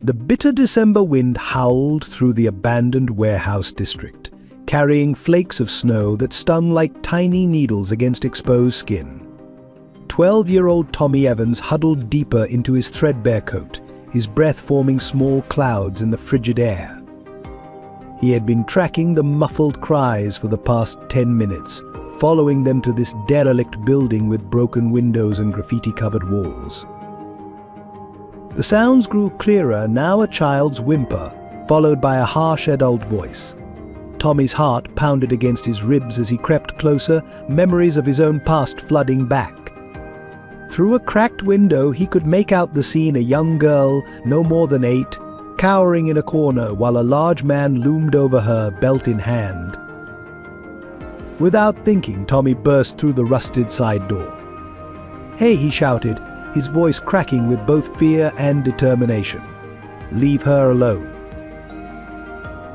The bitter December wind howled through the abandoned warehouse district, carrying flakes of snow that stung like tiny needles against exposed skin. 12-year-old Tommy Evans huddled deeper into his threadbare coat, his breath forming small clouds in the frigid air. He had been tracking the muffled cries for the past 10 minutes, following them to this derelict building with broken windows and graffiti-covered walls. The sounds grew clearer, now a child's whimper, followed by a harsh adult voice. Tommy's heart pounded against his ribs as he crept closer, memories of his own past flooding back. Through a cracked window, he could make out the scene: a young girl, no more than 8, cowering in a corner while a large man loomed over her, belt in hand. Without thinking, Tommy burst through the rusted side door. "Hey," he shouted, his voice cracking with both fear and determination. "Leave her alone."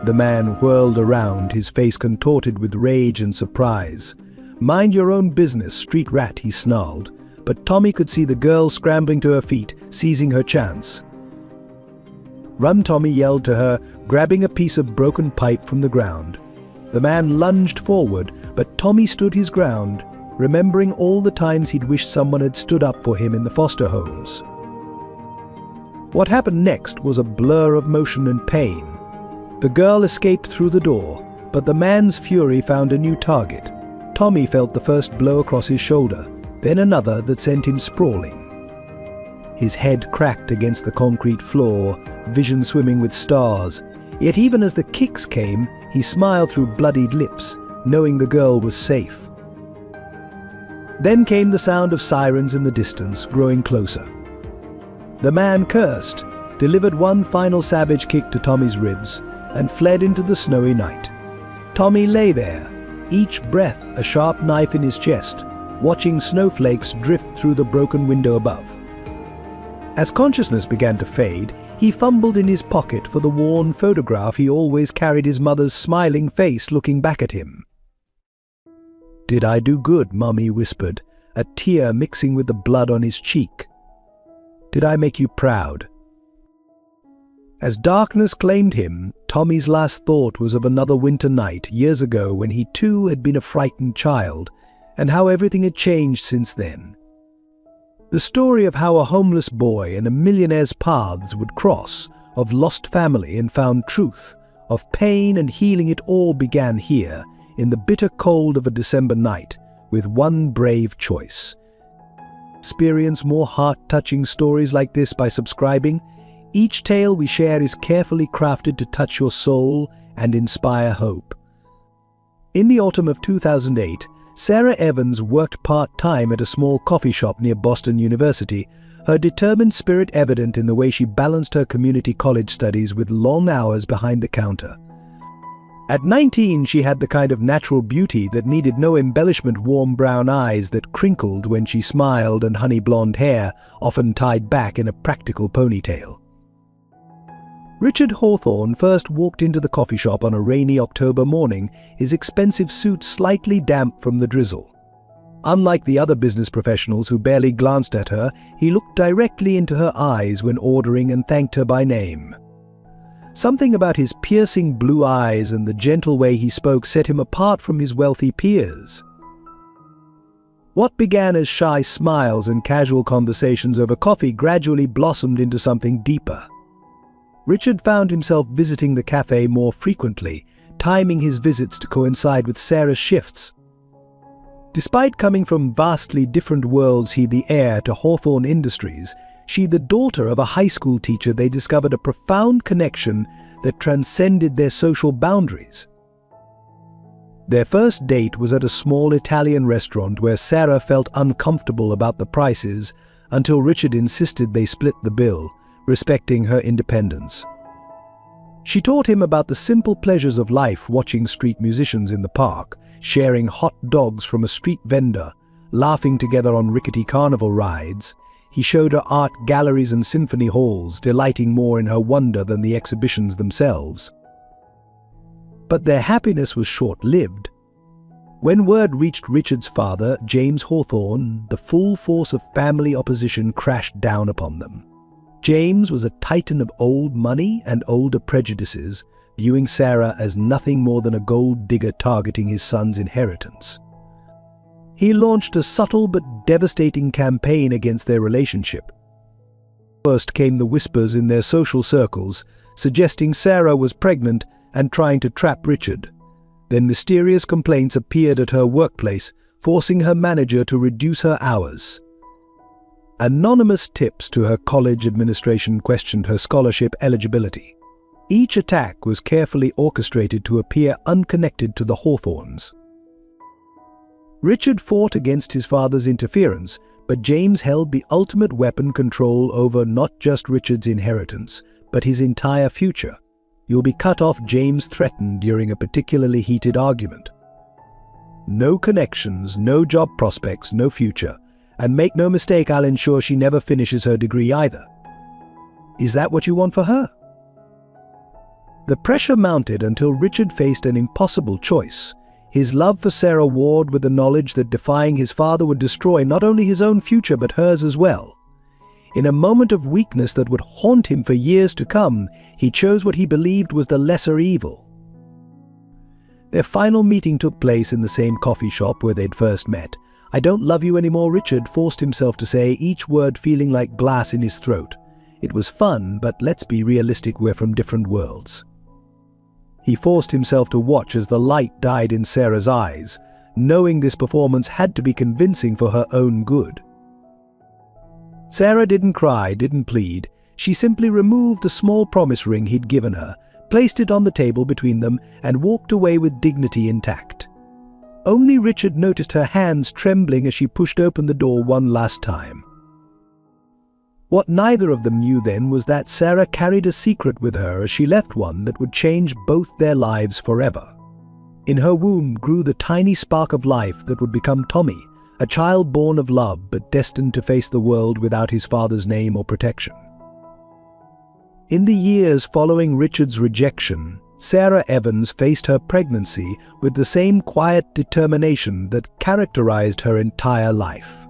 The man whirled around, his face contorted with rage and surprise. "Mind your own business, street rat," he snarled, but Tommy could see the girl scrambling to her feet, seizing her chance. "Run," Tommy yelled to her, grabbing a piece of broken pipe from the ground. The man lunged forward, but Tommy stood his ground, remembering all the times he'd wished someone had stood up for him in the foster homes. What happened next was a blur of motion and pain. The girl escaped through the door, but the man's fury found a new target. Tommy felt the first blow across his shoulder, then another that sent him sprawling. His head cracked against the concrete floor, vision swimming with stars. Yet even as the kicks came, he smiled through bloodied lips, knowing the girl was safe. Then came the sound of sirens in the distance, growing closer. The man cursed, delivered one final savage kick to Tommy's ribs, and fled into the snowy night. Tommy lay there, each breath a sharp knife in his chest, watching snowflakes drift through the broken window above. As consciousness began to fade, he fumbled in his pocket for the worn photograph he always carried, his mother's smiling face looking back at him. "Did I do good?" Mommy whispered, a tear mixing with the blood on his cheek. "Did I make you proud?" As darkness claimed him, Tommy's last thought was of another winter night years ago when he too had been a frightened child, and how everything had changed since then. The story of how a homeless boy and a millionaire's paths would cross, of lost family and found truth, of pain and healing, it all began here, in the bitter cold of a December night, with one brave choice. Experience more heart-touching stories like this by subscribing. Each tale we share is carefully crafted to touch your soul and inspire hope. In the autumn of 2008, Sarah Evans worked part-time at a small coffee shop near Boston University, her determined spirit evident in the way she balanced her community college studies with long hours behind the counter. At 19, she had the kind of natural beauty that needed no embellishment: warm brown eyes that crinkled when she smiled and honey blonde hair, often tied back in a practical ponytail. Richard Hawthorne first walked into the coffee shop on a rainy October morning, his expensive suit slightly damp from the drizzle. Unlike the other business professionals who barely glanced at her, he looked directly into her eyes when ordering and thanked her by name. Something about his piercing blue eyes and the gentle way he spoke set him apart from his wealthy peers. What began as shy smiles and casual conversations over coffee gradually blossomed into something deeper. Richard found himself visiting the cafe more frequently, timing his visits to coincide with Sarah's shifts. Despite coming from vastly different worlds, he the heir to Hawthorne Industries, she the daughter of a high school teacher, they discovered a profound connection that transcended their social boundaries. Their first date was at a small Italian restaurant where Sarah felt uncomfortable about the prices until Richard insisted they split the bill, respecting her independence. She taught him about the simple pleasures of life, watching street musicians in the park, sharing hot dogs from a street vendor, laughing together on rickety carnival rides. He showed her art galleries and symphony halls, delighting more in her wonder than the exhibitions themselves. But their happiness was short-lived. When word reached Richard's father, James Hawthorne, the full force of family opposition crashed down upon them. James was a titan of old money and older prejudices, viewing Sarah as nothing more than a gold digger targeting his son's inheritance. He launched a subtle but devastating campaign against their relationship. First came the whispers in their social circles, suggesting Sarah was pregnant and trying to trap Richard. Then mysterious complaints appeared at her workplace, forcing her manager to reduce her hours. Anonymous tips to her college administration questioned her scholarship eligibility. Each attack was carefully orchestrated to appear unconnected to the Hawthorns. Richard fought against his father's interference, but James held the ultimate weapon: control over not just Richard's inheritance, but his entire future. "You'll be cut off," James threatened during a particularly heated argument. "No connections, no job prospects, no future. And make no mistake, I'll ensure she never finishes her degree either." Is that what you want for her? The pressure mounted until Richard faced an impossible choice: his love for Sarah Ward with the knowledge that defying his father would destroy not only his own future but hers as well. In a moment of weakness that would haunt him for years to come, he chose what he believed was the lesser evil. Their final meeting took place in the same coffee shop where they'd first met. "I don't love you anymore," Richard forced himself to say, each word feeling like glass in his throat. It was fun, but let's be realistic, we're from different worlds. He forced himself to watch as the light died in Sarah's eyes, knowing this performance had to be convincing for her own good. Sarah didn't cry, didn't plead. She simply removed the small promise ring he'd given her, placed it on the table between them, and walked away with dignity intact. Only Richard noticed her hands trembling as she pushed open the door one last time. What neither of them knew then was that Sarah carried a secret with her as she left, one that would change both their lives forever. In her womb grew the tiny spark of life that would become Tommy, a child born of love but destined to face the world without his father's name or protection. In the years following Richard's rejection, Sarah Evans faced her pregnancy with the same quiet determination that characterized her entire life.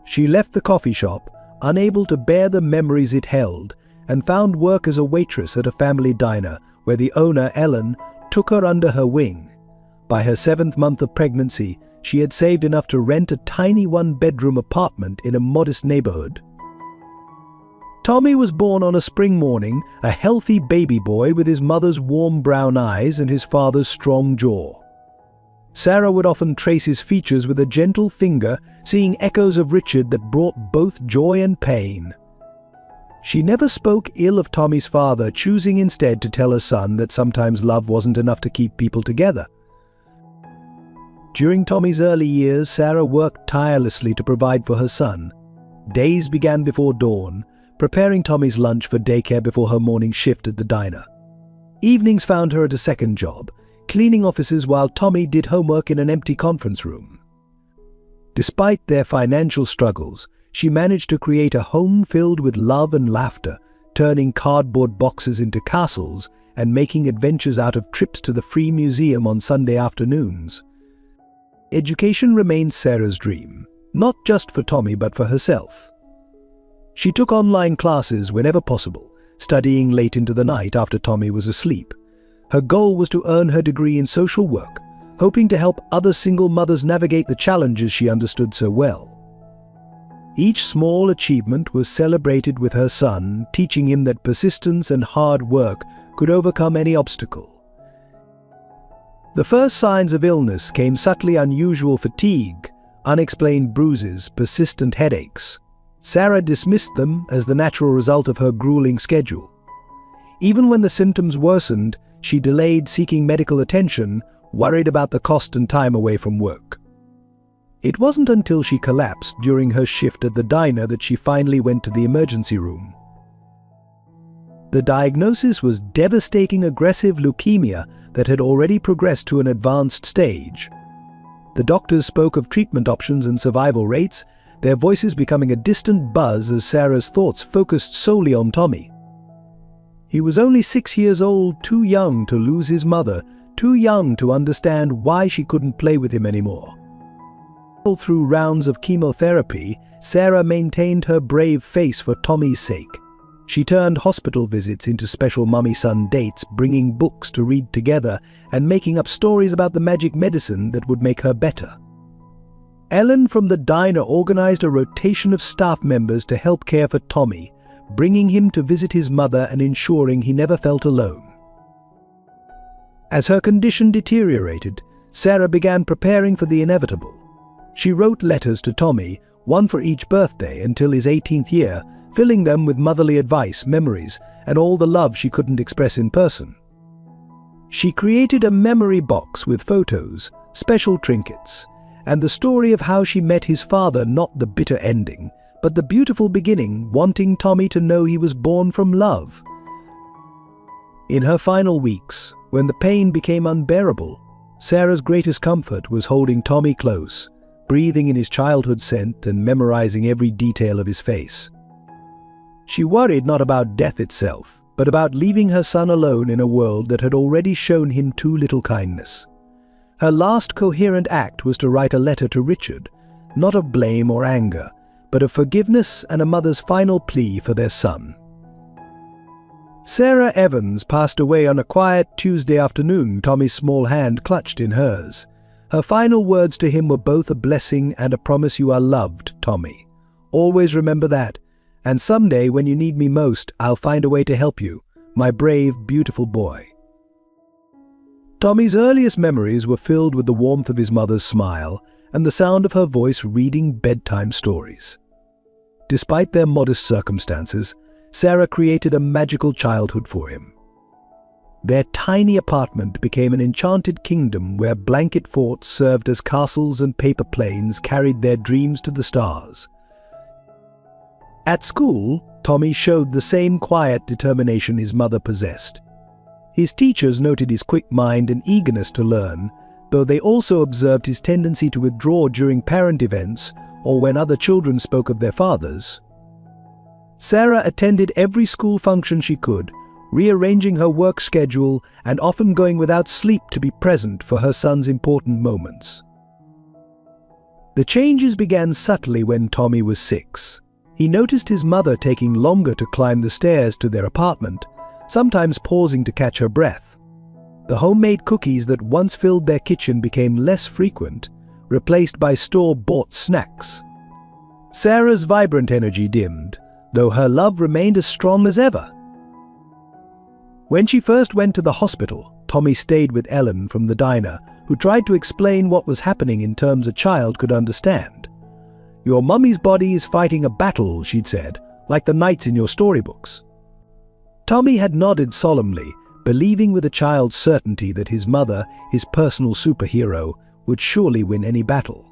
She left the coffee shop, unable to bear the memories it held, and found work as a waitress at a family diner where the owner, Ellen, took her under her wing. By her 7th month of pregnancy, she had saved enough to rent a tiny one-bedroom apartment in a modest neighborhood. Tommy was born on a spring morning, a healthy baby boy with his mother's warm brown eyes and his father's strong jaw. Sarah would often trace his features with a gentle finger, seeing echoes of Richard that brought both joy and pain. She never spoke ill of Tommy's father, choosing instead to tell her son that sometimes love wasn't enough to keep people together. During Tommy's early years, Sarah worked tirelessly to provide for her son. Days began before dawn, preparing Tommy's lunch for daycare before her morning shift at the diner. Evenings found her at a second job, cleaning offices while Tommy did homework in an empty conference room. Despite their financial struggles, she managed to create a home filled with love and laughter, turning cardboard boxes into castles and making adventures out of trips to the free museum on Sunday afternoons. Education remained Sarah's dream, not just for Tommy but for herself. She took online classes whenever possible, studying late into the night after Tommy was asleep. Her goal was to earn her degree in social work, hoping to help other single mothers navigate the challenges she understood so well. Each small achievement was celebrated with her son, teaching him that persistence and hard work could overcome any obstacle. The first signs of illness came: subtly unusual fatigue, unexplained bruises, persistent headaches. Sarah dismissed them as the natural result of her grueling schedule. Even when the symptoms worsened, she delayed seeking medical attention, worried about the cost and time away from work. It wasn't until she collapsed during her shift at the diner that she finally went to the emergency room. The diagnosis was devastating aggressive leukemia that had already progressed to an advanced stage. The doctors spoke of treatment options and survival rates, their voices becoming a distant buzz as Sarah's thoughts focused solely on Tommy. He was only 6 years old, too young to lose his mother, too young to understand why she couldn't play with him anymore. Through rounds of chemotherapy, Sarah maintained her brave face for Tommy's sake. She turned hospital visits into special mummy-son dates, bringing books to read together and making up stories about the magic medicine that would make her better. Ellen from the diner organized a rotation of staff members to help care for Tommy, bringing him to visit his mother and ensuring he never felt alone. As her condition deteriorated, Sarah began preparing for the inevitable. She wrote letters to Tommy, one for each birthday until his 18th year, filling them with motherly advice, memories, and all the love she couldn't express in person. She created a memory box with photos, special trinkets, and the story of how she met his father, not the bitter ending, but the beautiful beginning, wanting Tommy to know he was born from love. In her final weeks, when the pain became unbearable, Sarah's greatest comfort was holding Tommy close, breathing in his childhood scent and memorizing every detail of his face. She worried not about death itself, but about leaving her son alone in a world that had already shown him too little kindness. Her last coherent act was to write a letter to Richard, not of blame or anger, but of forgiveness and a mother's final plea for their son. Sarah Evans passed away on a quiet Tuesday afternoon, Tommy's small hand clutched in hers. Her final words to him were both a blessing and a promise: "You are loved, Tommy. Always remember that, and someday when you need me most, I'll find a way to help you, my brave, beautiful boy." Tommy's earliest memories were filled with the warmth of his mother's smile and the sound of her voice reading bedtime stories. Despite their modest circumstances, Sarah created a magical childhood for him. Their tiny apartment became an enchanted kingdom where blanket forts served as castles and paper planes carried their dreams to the stars. At school, Tommy showed the same quiet determination his mother possessed. His teachers noted his quick mind and eagerness to learn, though they also observed his tendency to withdraw during parent events or when other children spoke of their fathers. Sarah attended every school function she could, rearranging her work schedule and often going without sleep to be present for her son's important moments. The changes began subtly when Tommy was 6. He noticed his mother taking longer to climb the stairs to their apartment, sometimes pausing to catch her breath. The homemade cookies that once filled their kitchen became less frequent, replaced by store-bought snacks. Sarah's vibrant energy dimmed, though her love remained as strong as ever. When she first went to the hospital, Tommy stayed with Ellen from the diner, who tried to explain what was happening in terms a child could understand. "Your mummy's body is fighting a battle," she'd said, "like the knights in your storybooks." Tommy had nodded solemnly, believing with a child's certainty that his mother, his personal superhero, would surely win any battle.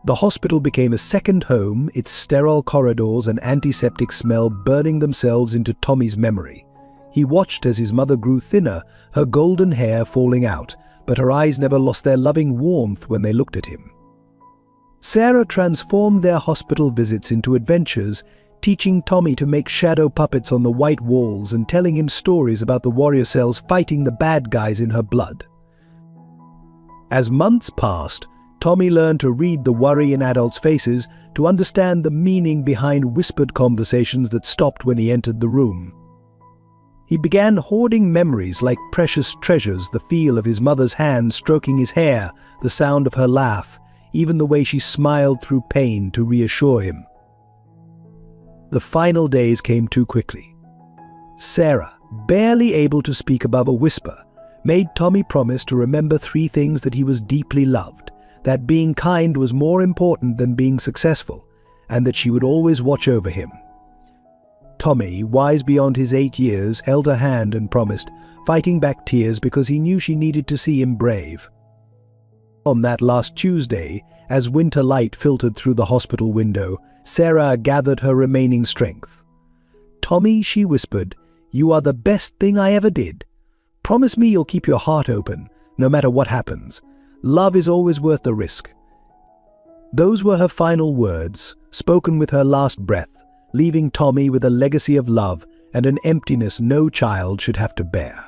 The hospital became a second home, its sterile corridors and antiseptic smell burning themselves into Tommy's memory. He watched as his mother grew thinner, her golden hair falling out, but her eyes never lost their loving warmth when they looked at him. Sarah transformed their hospital visits into adventures, teaching Tommy to make shadow puppets on the white walls and telling him stories about the warrior cells fighting the bad guys in her blood. As months passed, Tommy learned to read the worry in adults' faces, to understand the meaning behind whispered conversations that stopped when he entered the room. He began hoarding memories like precious treasures, the feel of his mother's hand stroking his hair, the sound of her laugh, even the way she smiled through pain to reassure him. The final days came too quickly. Sarah, barely able to speak above a whisper, made Tommy promise to remember 3 things: that he was deeply loved, that being kind was more important than being successful, and that she would always watch over him. Tommy, wise beyond his 8 years, held her hand and promised, fighting back tears because he knew she needed to see him brave. On that last Tuesday, as winter light filtered through the hospital window, Sarah gathered her remaining strength. "Tommy," she whispered, "you are the best thing I ever did. Promise me you'll keep your heart open, no matter what happens. Love is always worth the risk." Those were her final words, spoken with her last breath, leaving Tommy with a legacy of love and an emptiness no child should have to bear.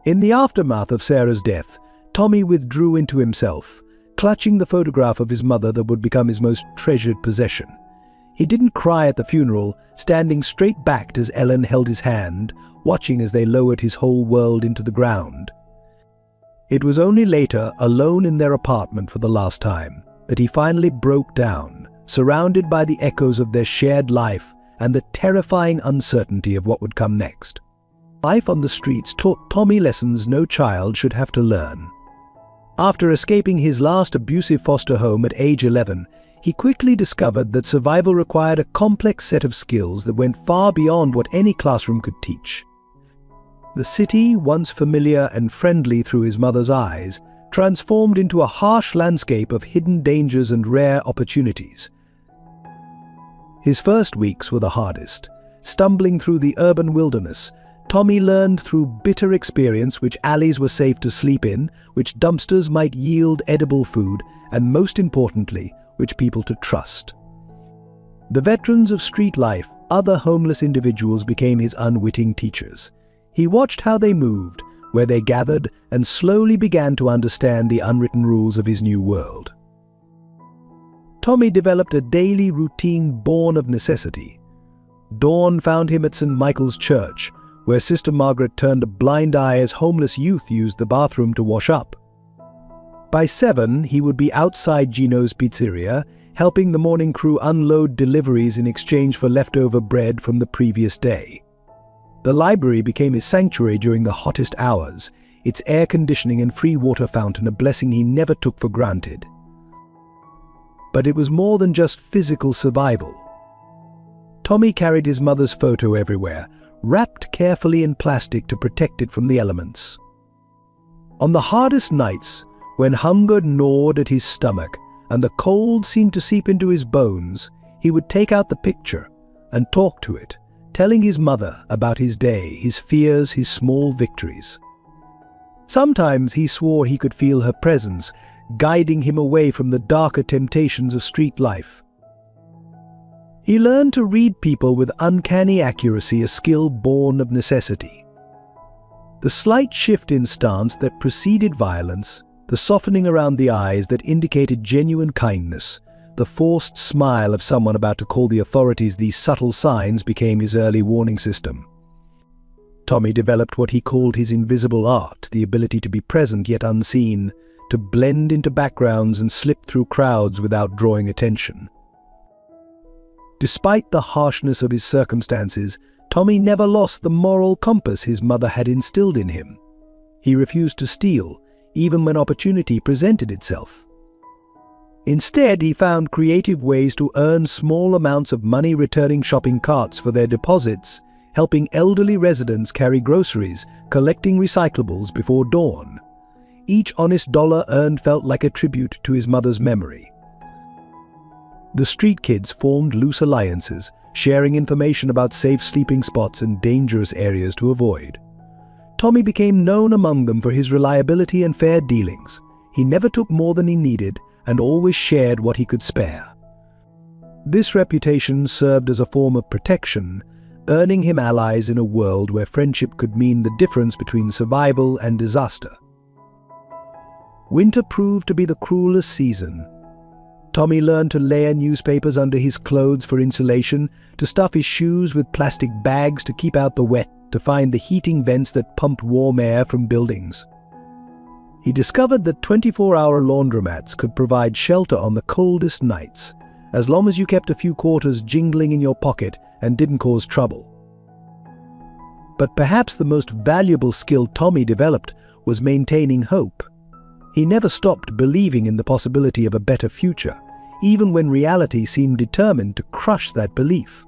In the aftermath of Sarah's death, Tommy withdrew into himself, clutching the photograph of his mother that would become his most treasured possession. He didn't cry at the funeral, standing straight-backed as Ellen held his hand, watching as they lowered his whole world into the ground. It was only later, alone in their apartment for the last time, that he finally broke down, surrounded by the echoes of their shared life and the terrifying uncertainty of what would come next. Life on the streets taught Tommy lessons no child should have to learn. After escaping his last abusive foster home at age 11, he quickly discovered that survival required a complex set of skills that went far beyond what any classroom could teach. The city, once familiar and friendly through his mother's eyes, transformed into a harsh landscape of hidden dangers and rare opportunities. His first weeks were the hardest. Stumbling through the urban wilderness, Tommy learned through bitter experience which alleys were safe to sleep in, which dumpsters might yield edible food, and most importantly, which people to trust. The veterans of street life, other homeless individuals, became his unwitting teachers. He watched how they moved, where they gathered, and slowly began to understand the unwritten rules of his new world. Tommy developed a daily routine born of necessity. Dawn found him at St. Michael's Church, where Sister Margaret turned a blind eye as homeless youth used the bathroom to wash up. By 7, he would be outside Gino's pizzeria, helping the morning crew unload deliveries in exchange for leftover bread from the previous day. The library became his sanctuary during the hottest hours, its air conditioning and free water fountain a blessing he never took for granted. But it was more than just physical survival. Tommy carried his mother's photo everywhere, wrapped carefully in plastic to protect it from the elements. On the hardest nights, when hunger gnawed at his stomach and the cold seemed to seep into his bones, he would take out the picture and talk to it, telling his mother about his day, his fears, his small victories. Sometimes he swore he could feel her presence, guiding him away from the darker temptations of street life. He learned to read people with uncanny accuracy, a skill born of necessity. The slight shift in stance that preceded violence, the softening around the eyes that indicated genuine kindness, the forced smile of someone about to call the authorities, these subtle signs became his early warning system. Tommy developed what he called his invisible art, the ability to be present yet unseen, to blend into backgrounds and slip through crowds without drawing attention. Despite the harshness of his circumstances, Tommy never lost the moral compass his mother had instilled in him. He refused to steal, even when opportunity presented itself. Instead, he found creative ways to earn small amounts of money returning shopping carts for their deposits, helping elderly residents carry groceries, collecting recyclables before dawn. Each honest dollar earned felt like a tribute to his mother's memory. The street kids formed loose alliances, sharing information about safe sleeping spots and dangerous areas to avoid. Tommy became known among them for his reliability and fair dealings. He never took more than he needed and always shared what he could spare. This reputation served as a form of protection, earning him allies in a world where friendship could mean the difference between survival and disaster. Winter proved to be the cruelest season. Tommy learned to layer newspapers under his clothes for insulation, to stuff his shoes with plastic bags to keep out the wet, to find the heating vents that pumped warm air from buildings. He discovered that 24-hour laundromats could provide shelter on the coldest nights, as long as you kept a few quarters jingling in your pocket and didn't cause trouble. But perhaps the most valuable skill Tommy developed was maintaining hope. He never stopped believing in the possibility of a better future, even when reality seemed determined to crush that belief.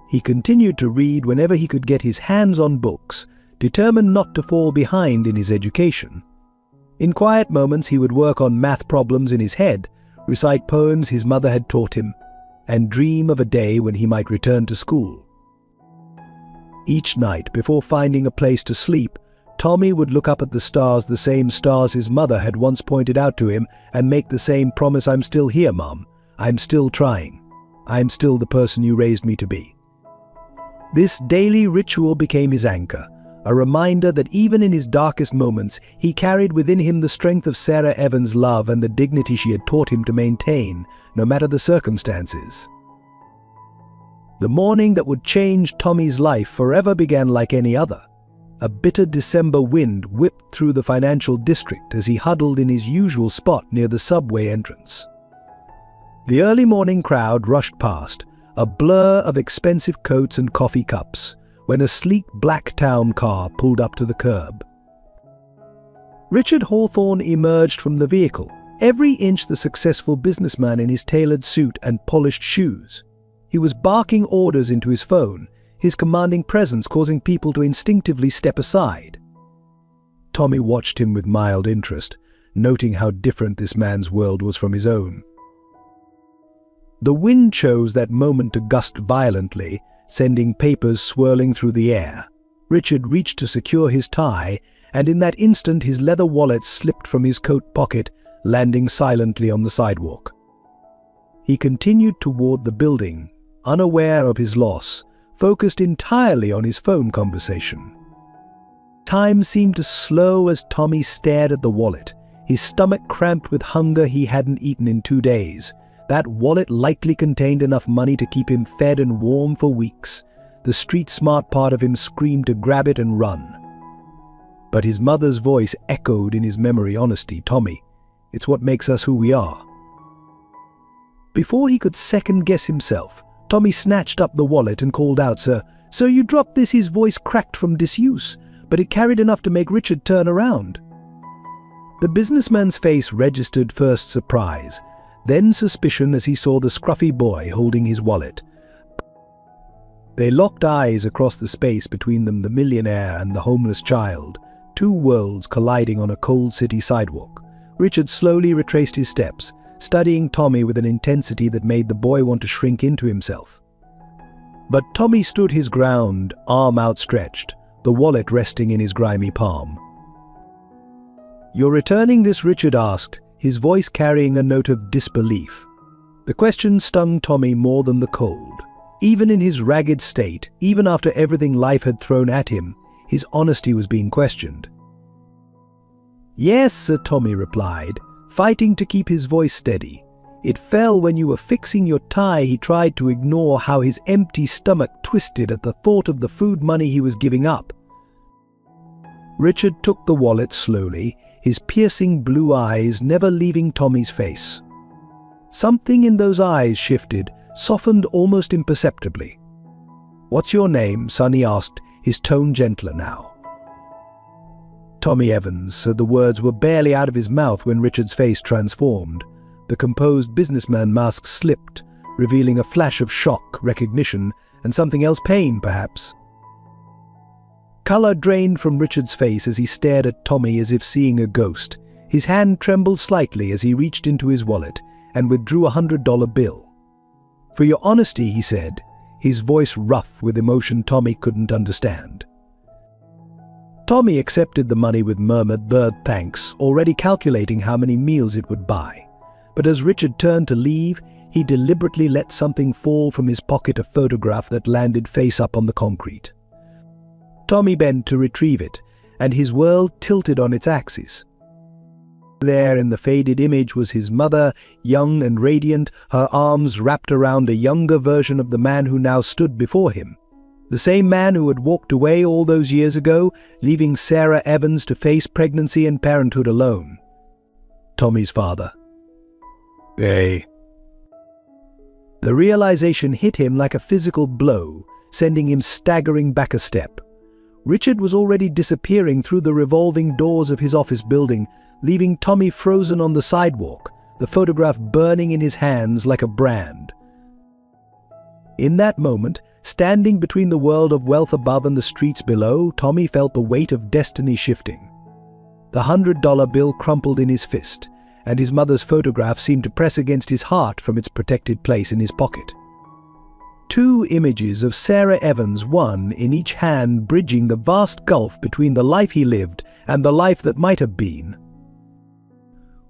He continued to read whenever he could get his hands on books, determined not to fall behind in his education. In quiet moments, he would work on math problems in his head, recite poems his mother had taught him, and dream of a day when he might return to school. Each night, before finding a place to sleep, Tommy would look up at the stars, the same stars his mother had once pointed out to him, and make the same promise, "I'm still here, Mom. I'm still trying. I'm still the person you raised me to be." This daily ritual became his anchor, a reminder that even in his darkest moments, he carried within him the strength of Sarah Evans' love and the dignity she had taught him to maintain, no matter the circumstances. The morning that would change Tommy's life forever began like any other. A bitter December wind whipped through the financial district as he huddled in his usual spot near the subway entrance. The early morning crowd rushed past, a blur of expensive coats and coffee cups, when a sleek black town car pulled up to the curb. Richard Hawthorne emerged from the vehicle, every inch the successful businessman in his tailored suit and polished shoes. He was barking orders into his phone, his commanding presence causing people to instinctively step aside. Tommy watched him with mild interest, noting how different this man's world was from his own. The wind chose that moment to gust violently, sending papers swirling through the air. Richard reached to secure his tie, and in that instant his leather wallet slipped from his coat pocket, landing silently on the sidewalk. He continued toward the building, unaware of his loss, focused entirely on his phone conversation. Time seemed to slow as Tommy stared at the wallet, his stomach cramped with hunger he hadn't eaten in 2 days. That wallet likely contained enough money to keep him fed and warm for weeks. The street-smart part of him screamed to grab it and run. But his mother's voice echoed in his memory. Honesty, Tommy. It's what makes us who we are. Before he could second-guess himself, Tommy snatched up the wallet and called out, "Sir, you dropped this?" His voice cracked from disuse, but it carried enough to make Richard turn around. The businessman's face registered first surprise, then suspicion as he saw the scruffy boy holding his wallet. They locked eyes across the space between them, the millionaire and the homeless child, two worlds colliding on a cold city sidewalk. Richard slowly retraced his steps, studying Tommy with an intensity that made the boy want to shrink into himself. But Tommy stood his ground, arm outstretched, the wallet resting in his grimy palm. "You're returning this?" Richard asked, his voice carrying a note of disbelief. The question stung Tommy more than the cold. Even in his ragged state, even after everything life had thrown at him, his honesty was being questioned. "Yes, sir," Tommy replied, fighting to keep his voice steady. "It fell when you were fixing your tie." He tried to ignore how his empty stomach twisted at the thought of the food money he was giving up. Richard took the wallet slowly, his piercing blue eyes never leaving Tommy's face. Something in those eyes shifted, softened almost imperceptibly. "What's your name, son?" he asked, his tone gentler now. "Tommy Evans," so the words were barely out of his mouth when Richard's face transformed. The composed businessman mask slipped, revealing a flash of shock, recognition, and something else, pain, perhaps. Color drained from Richard's face as he stared at Tommy as if seeing a ghost. His hand trembled slightly as he reached into his wallet and withdrew a $100 bill. "For your honesty," he said, his voice rough with emotion Tommy couldn't understand. Tommy accepted the money with murmured bird thanks, already calculating how many meals it would buy. But as Richard turned to leave, he deliberately let something fall from his pocket, a photograph that landed face up on the concrete. Tommy bent to retrieve it, and his world tilted on its axis. There in the faded image was his mother, young and radiant, her arms wrapped around a younger version of the man who now stood before him. The same man who had walked away all those years ago, leaving Sarah Evans to face pregnancy and parenthood alone. Tommy's father. "Hey." The realization hit him like a physical blow, sending him staggering back a step. Richard was already disappearing through the revolving doors of his office building, leaving Tommy frozen on the sidewalk, the photograph burning in his hands like a brand. In that moment, standing between the world of wealth above and the streets below, Tommy felt the weight of destiny shifting. The $100 bill crumpled in his fist, and his mother's photograph seemed to press against his heart from its protected place in his pocket. Two images of Sarah Evans, one in each hand, bridging the vast gulf between the life he lived and the life that might have been.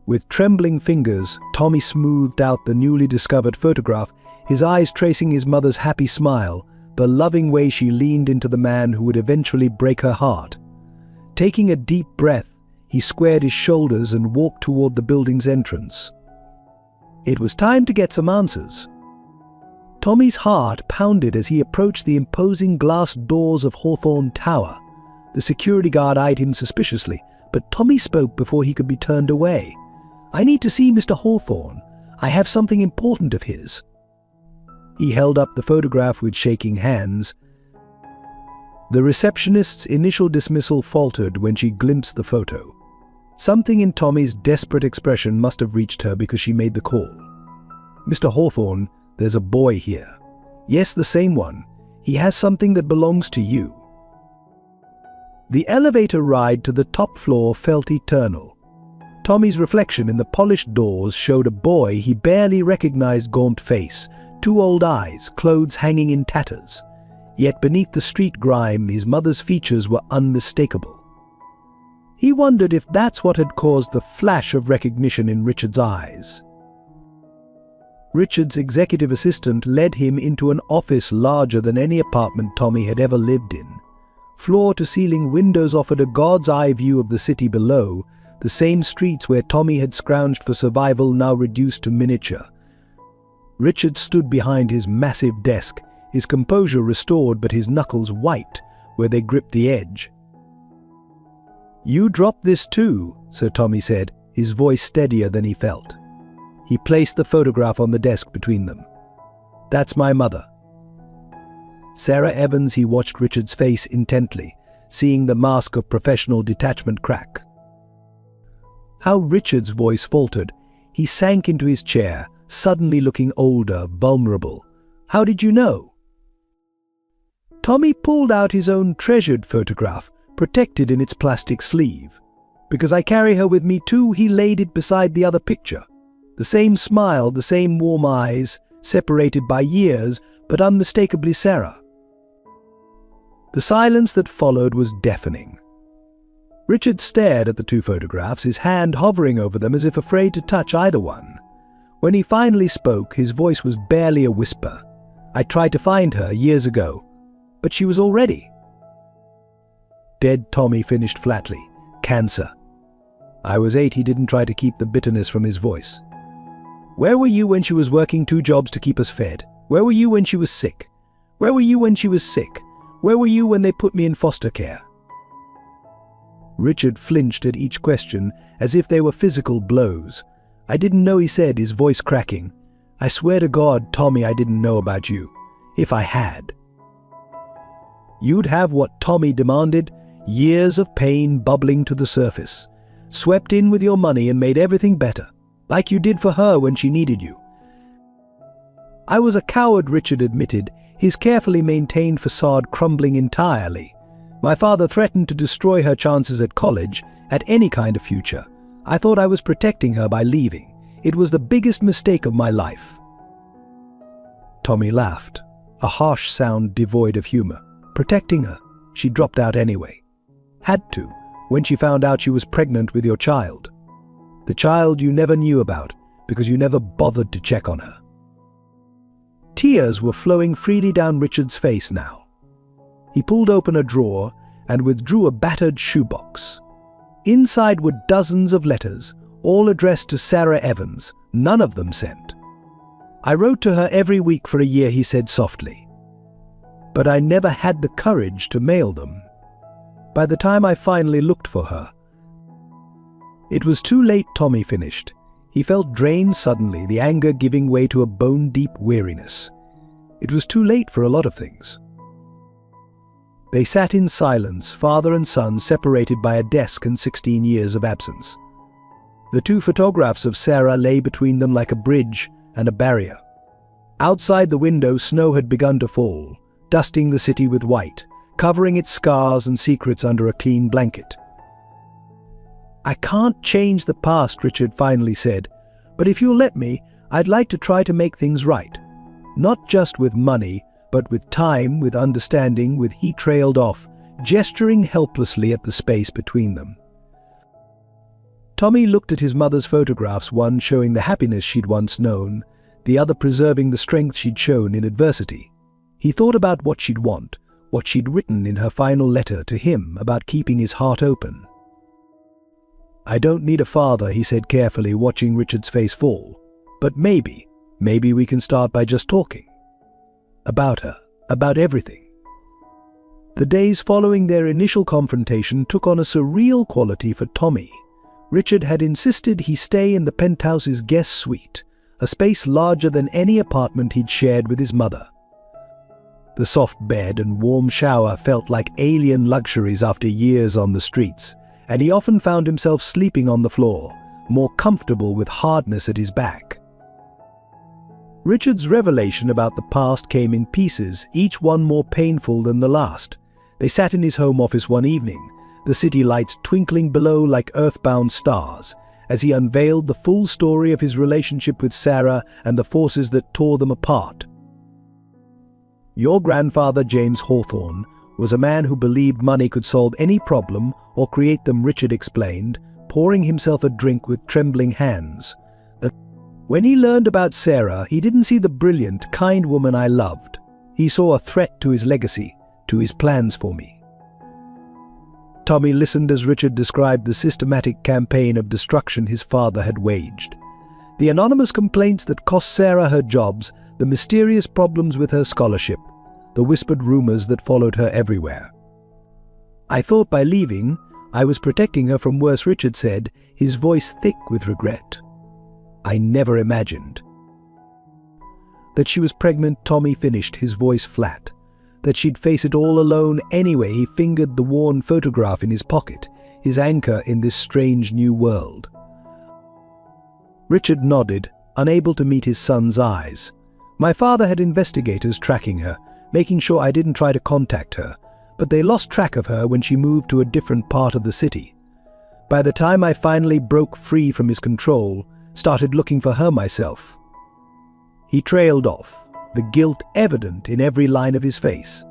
With trembling fingers, Tommy smoothed out the newly discovered photograph, his eyes tracing his mother's happy smile, the loving way she leaned into the man who would eventually break her heart. Taking a deep breath, he squared his shoulders and walked toward the building's entrance. It was time to get some answers. Tommy's heart pounded as he approached the imposing glass doors of Hawthorne Tower. The security guard eyed him suspiciously, but Tommy spoke before he could be turned away. "I need to see Mr. Hawthorne. I have something important of his." He held up the photograph with shaking hands. The receptionist's initial dismissal faltered when she glimpsed the photo. Something in Tommy's desperate expression must have reached her because she made the call. "Mr. Hawthorne, there's a boy here." "Yes, the same one. He has something that belongs to you." The elevator ride to the top floor felt eternal. Tommy's reflection in the polished doors showed a boy he barely recognized. Gaunt face, two old eyes, clothes hanging in tatters. Yet beneath the street grime, his mother's features were unmistakable. He wondered if that's what had caused the flash of recognition in Richard's eyes. Richard's executive assistant led him into an office larger than any apartment Tommy had ever lived in. Floor-to-ceiling windows offered a god's-eye view of the city below, the same streets where Tommy had scrounged for survival now reduced to miniature. Richard stood behind his massive desk, his composure restored but his knuckles white where they gripped the edge. "You dropped this too," Sir Tommy said, his voice steadier than he felt. He placed the photograph on the desk between them. "That's my mother." Sarah Evans. He watched Richard's face intently, seeing the mask of professional detachment crack. How Richard's voice faltered. He sank into his chair, suddenly looking older, vulnerable. "How did you know?" Tommy pulled out his own treasured photograph, protected in its plastic sleeve. "Because I carry her with me too." He laid it beside the other picture. The same smile, the same warm eyes, separated by years, but unmistakably Sarah. The silence that followed was deafening. Richard stared at the two photographs, his hand hovering over them as if afraid to touch either one. When he finally spoke, his voice was barely a whisper. "I tried to find her years ago, but she was already dead." Tommy finished flatly. "Cancer." "I was 8. He didn't try to keep the bitterness from his voice. "Where were you when she was working 2 jobs to keep us fed? Where were you when she was sick? Where were you when she was sick? Where were you when they put me in foster care?" Richard flinched at each question, as if they were physical blows. "I didn't know," he said, his voice cracking. "I swear to God, Tommy, I didn't know about you. If I had." You'd have what Tommy demanded, years of pain bubbling to the surface, swept in with your money and made everything better, like you did for her when she needed you. "I was a coward," Richard admitted, his carefully maintained facade crumbling entirely. "My father threatened to destroy her chances at college, at any kind of future. I thought I was protecting her by leaving. It was the biggest mistake of my life." Tommy laughed, a harsh sound devoid of humor. "Protecting her? She dropped out anyway. Had to, when she found out she was pregnant with your child. The child you never knew about, because you never bothered to check on her." Tears were flowing freely down Richard's face now. He pulled open a drawer and withdrew a battered shoebox. Inside were dozens of letters, all addressed to Sarah Evans, none of them sent. "I wrote to her every week for a year," he said softly. "But I never had the courage to mail them. By the time I finally looked for her..." It was too late, Tommy finished. He felt drained suddenly, the anger giving way to a bone-deep weariness. It was too late for a lot of things. They sat in silence, father and son separated by a desk and 16 years of absence. The two photographs of Sarah lay between them like a bridge and a barrier. Outside the window, snow had begun to fall, dusting the city with white, covering its scars and secrets under a clean blanket. "I can't change the past," Richard finally said, "but if you'll let me, I'd like to try to make things right. Not just with money, but with time, with understanding, with..." He trailed off, gesturing helplessly at the space between them. Tommy looked at his mother's photographs, one showing the happiness she'd once known, the other preserving the strength she'd shown in adversity. He thought about what she'd want, what she'd written in her final letter to him about keeping his heart open. "I don't need a father," he said carefully, watching Richard's face fall. "But maybe we can start by just talking. about her, about everything. The days following their initial confrontation took on a surreal quality for Tommy. Richard had insisted he stay in the penthouse's guest suite, a space larger than any apartment he'd shared with his mother. The soft bed and warm shower felt like alien luxuries after years on the streets, and he often found himself sleeping on the floor, more comfortable with hardness at his back. Richard's revelation about the past came in pieces, each one more painful than the last. They sat in his home office one evening, the city lights twinkling below like earthbound stars, as he unveiled the full story of his relationship with Sarah and the forces that tore them apart. "Your grandfather, James Hawthorne, was a man who believed money could solve any problem or create them," Richard explained, pouring himself a drink with trembling hands. "When he learned about Sarah, he didn't see the brilliant, kind woman I loved. He saw a threat to his legacy, to his plans for me." Tommy listened as Richard described the systematic campaign of destruction his father had waged. The anonymous complaints that cost Sarah her jobs, the mysterious problems with her scholarship, the whispered rumors that followed her everywhere. "I thought by leaving, I was protecting her from worse," Richard said, his voice thick with regret. "I never imagined." That she was pregnant, Tommy finished, his voice flat. That she'd face it all alone anyway. He fingered the worn photograph in his pocket, his anchor in this strange new world. Richard nodded, unable to meet his son's eyes. "My father had investigators tracking her, making sure I didn't try to contact her, but they lost track of her when she moved to a different part of the city. By the time I finally broke free from his control, started looking for her myself." He trailed off, the guilt evident in every line of his face.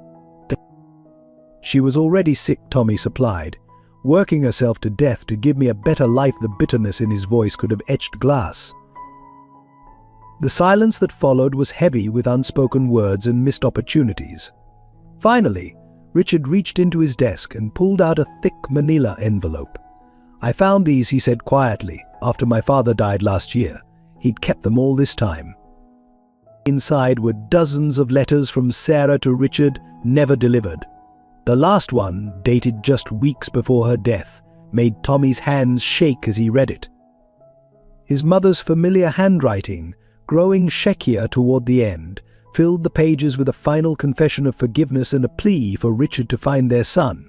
"She was already sick," Tommy supplied, "working herself to death to give me a better life." The bitterness in his voice could have etched glass. The silence that followed was heavy with unspoken words and missed opportunities. Finally, Richard reached into his desk and pulled out a thick manila envelope. "I found these," he said quietly, "after my father died last year. He'd kept them all this time." Inside were dozens of letters from Sarah to Richard, never delivered. The last one, dated just weeks before her death, made Tommy's hands shake as he read it. His mother's familiar handwriting, growing shakier toward the end, filled the pages with a final confession of forgiveness and a plea for Richard to find their son.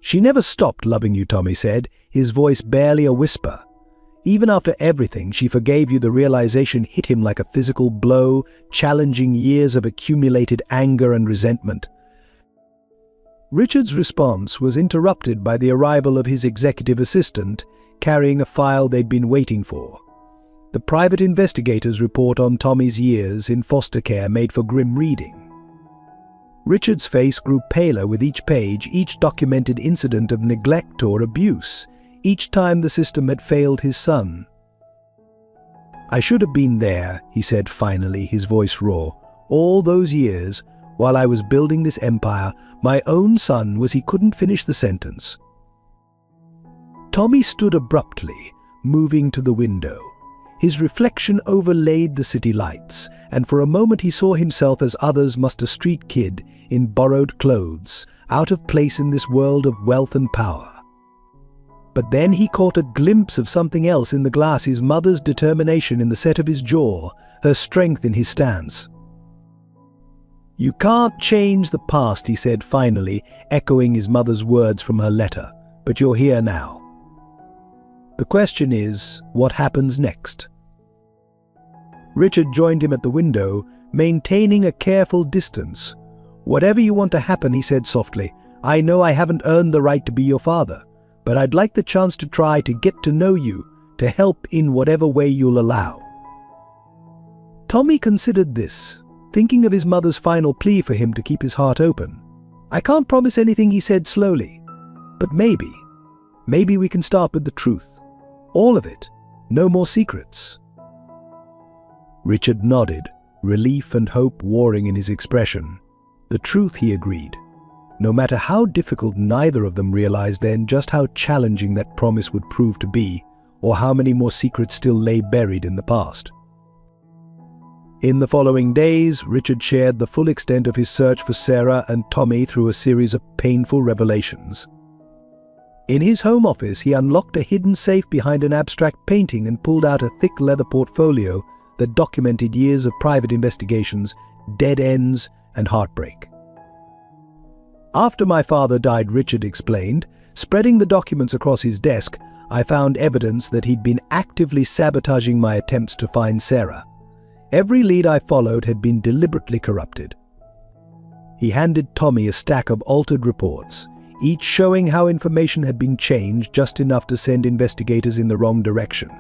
"She never stopped loving you," Tommy said, his voice barely a whisper. "Even after everything she forgave you." The realization hit him like a physical blow, challenging years of accumulated anger and resentment. Richard's response was interrupted by the arrival of his executive assistant, carrying a file they'd been waiting for. The private investigator's report on Tommy's years in foster care made for grim reading. Richard's face grew paler with each page, each documented incident of neglect or abuse, each time the system had failed his son. "I should have been there," he said finally, his voice raw. "All those years, while I was building this empire, my own son was..." He couldn't finish the sentence. Tommy stood abruptly, moving to the window. His reflection overlaid the city lights, and for a moment he saw himself as others must, a street kid in borrowed clothes, out of place in this world of wealth and power. But then he caught a glimpse of something else in the glass, his mother's determination in the set of his jaw, her strength in his stance. "You can't change the past," he said finally, echoing his mother's words from her letter, "but you're here now. The question is, what happens next?" Richard joined him at the window, maintaining a careful distance. "Whatever you want to happen," he said softly, "I know I haven't earned the right to be your father, but I'd like the chance to try to get to know you, to help in whatever way you'll allow." Tommy considered this, thinking of his mother's final plea for him to keep his heart open. "I can't promise anything," he said slowly, "but maybe we can start with the truth. All of it. No more secrets." Richard nodded, relief and hope warring in his expression. "The truth," he agreed. No matter how difficult, neither of them realized then just how challenging that promise would prove to be, or how many more secrets still lay buried in the past. In the following days, Richard shared the full extent of his search for Sarah and Tommy through a series of painful revelations. In his home office, he unlocked a hidden safe behind an abstract painting and pulled out a thick leather portfolio that documented years of private investigations, dead ends, and heartbreak. After my father died, Richard explained, spreading the documents across his desk, I found evidence that he'd been actively sabotaging my attempts to find Sarah. Every lead I followed had been deliberately corrupted. He handed Tommy a stack of altered reports, each showing how information had been changed just enough to send investigators in the wrong direction.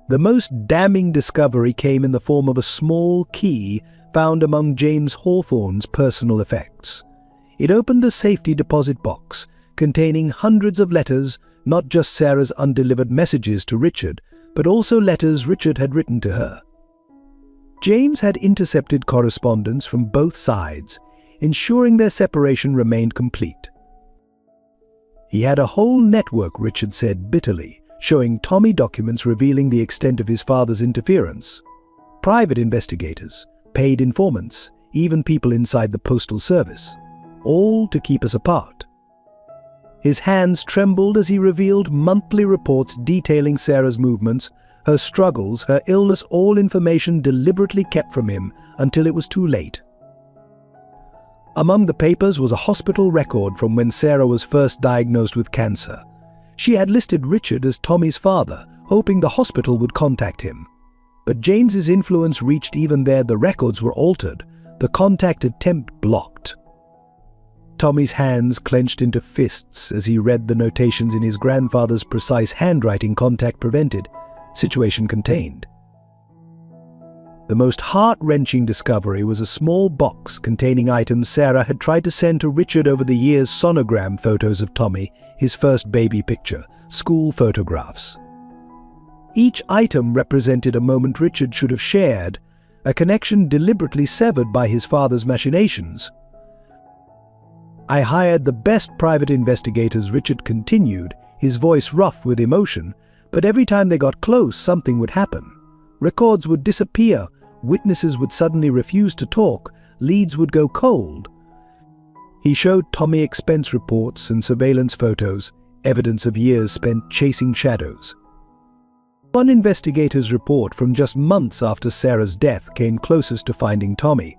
The most damning discovery came in the form of a small key found among James Hawthorne's personal effects. It opened a safety deposit box containing hundreds of letters, not just Sarah's undelivered messages to Richard, but also letters Richard had written to her. James had intercepted correspondence from both sides, ensuring their separation remained complete. He had a whole network, Richard said bitterly, showing Tommy documents revealing the extent of his father's interference. Private investigators, paid informants, even people inside the postal service, all to keep us apart. His hands trembled as he revealed monthly reports detailing Sarah's movements, her struggles, her illness, all information deliberately kept from him until it was too late. Among the papers was a hospital record from when Sarah was first diagnosed with cancer. She had listed Richard as Tommy's father, hoping the hospital would contact him. But James's influence reached even there. The records were altered, the contact attempt blocked. Tommy's hands clenched into fists as he read the notations in his grandfather's precise handwriting. Contact prevented, situation contained. The most heart-wrenching discovery was a small box containing items Sarah had tried to send to Richard over the years: sonogram photos of Tommy, his first baby picture, school photographs. Each item represented a moment Richard should have shared, a connection deliberately severed by his father's machinations. I hired the best private investigators, Richard continued, his voice rough with emotion, but every time they got close, something would happen. Records would disappear, witnesses would suddenly refuse to talk, leads would go cold. He showed Tommy expense reports and surveillance photos, evidence of years spent chasing shadows. One investigator's report from just months after Sarah's death came closest to finding Tommy.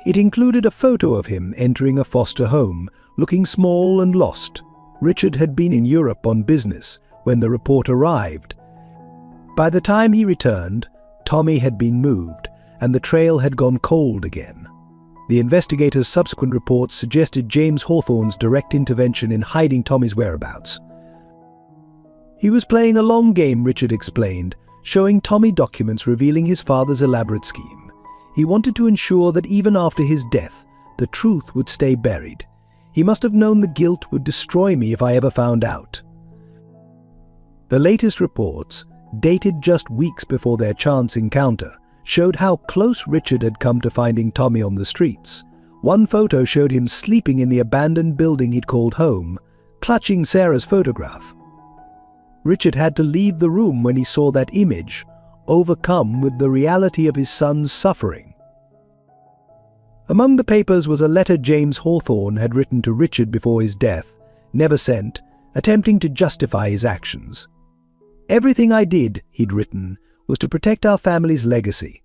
It included a photo of him entering a foster home, looking small and lost. Richard had been in Europe on business when the report arrived. By the time he returned, Tommy had been moved, and the trail had gone cold again. The investigators' subsequent reports suggested James Hawthorne's direct intervention in hiding Tommy's whereabouts. He was playing a long game, Richard explained, showing Tommy documents revealing his father's elaborate scheme. He wanted to ensure that even after his death, the truth would stay buried. He must have known the guilt would destroy me if I ever found out. The latest reports, dated just weeks before their chance encounter, showed how close Richard had come to finding Tommy on the streets. One photo showed him sleeping in the abandoned building he'd called home, clutching Sarah's photograph. Richard had to leave the room when he saw that image, overcome with the reality of his son's suffering. Among the papers was a letter James Hawthorne had written to Richard before his death, never sent, attempting to justify his actions. "Everything I did," he'd written, "was to protect our family's legacy.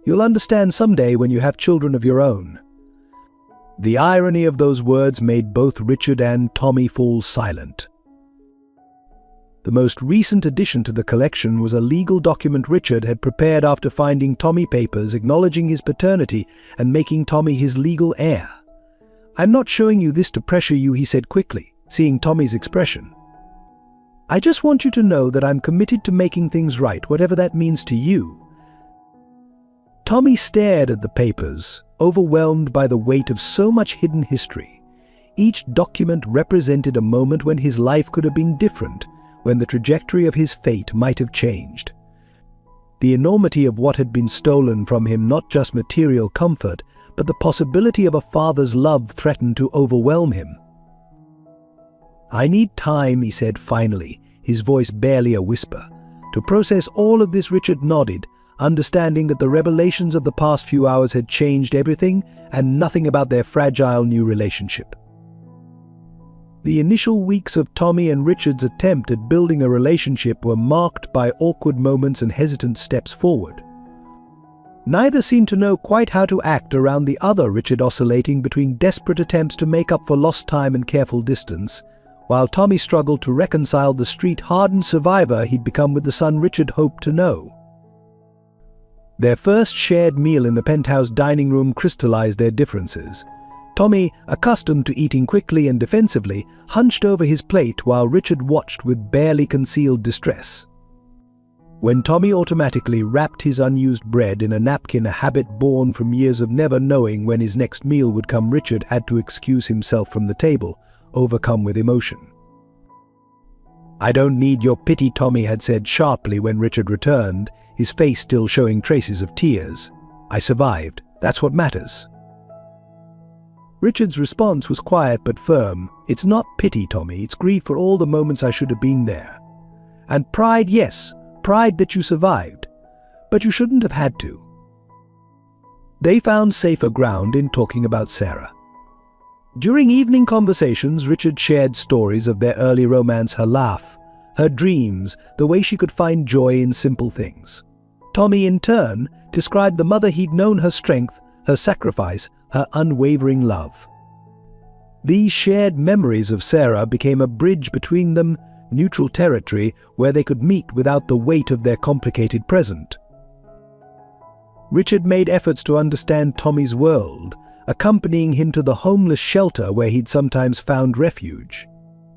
You'll understand someday when you have children of your own." The irony of those words made both Richard and Tommy fall silent. The most recent addition to the collection was a legal document Richard had prepared after finding Tommy papers acknowledging his paternity and making Tommy his legal heir. "I'm not showing you this to pressure you," he said quickly, seeing Tommy's expression. "I just want you to know that I'm committed to making things right, whatever that means to you." Tommy stared at the papers, overwhelmed by the weight of so much hidden history. Each document represented a moment when his life could have been different, when the trajectory of his fate might have changed. The enormity of what had been stolen from him, not just material comfort, but the possibility of a father's love, threatened to overwhelm him. "I need time," he said finally, his voice barely a whisper. "To process all of this." Richard nodded. understanding that the revelations of the past few hours had changed everything and nothing about their fragile new relationship. The initial weeks of Tommy and Richard's attempt at building a relationship were marked by awkward moments and hesitant steps forward. Neither seemed to know quite how to act around the other, Richard oscillating between desperate attempts to make up for lost time and careful distance, while Tommy struggled to reconcile the street-hardened survivor he'd become with the son Richard hoped to know. Their first shared meal in the penthouse dining room crystallized their differences. Tommy, accustomed to eating quickly and defensively, hunched over his plate while Richard watched with barely concealed distress. When Tommy automatically wrapped his unused bread in a napkin, a habit born from years of never knowing when his next meal would come, Richard had to excuse himself from the table, overcome with emotion. "I don't need your pity," Tommy had said sharply when Richard returned, his face still showing traces of tears. "I survived. That's what matters." Richard's response was quiet but firm. "It's not pity, Tommy. It's grief for all the moments I should have been there. And pride, yes, pride that you survived. But you shouldn't have had to." They found safer ground in talking about Sarah. During evening conversations, Richard shared stories of their early romance, her laugh, her dreams, the way she could find joy in simple things. Tommy, in turn, described the mother he'd known, her strength, her sacrifice, her unwavering love. These shared memories of Sarah became a bridge between them, neutral territory where they could meet without the weight of their complicated present. Richard made efforts to understand Tommy's world, accompanying him to the homeless shelter where he'd sometimes found refuge.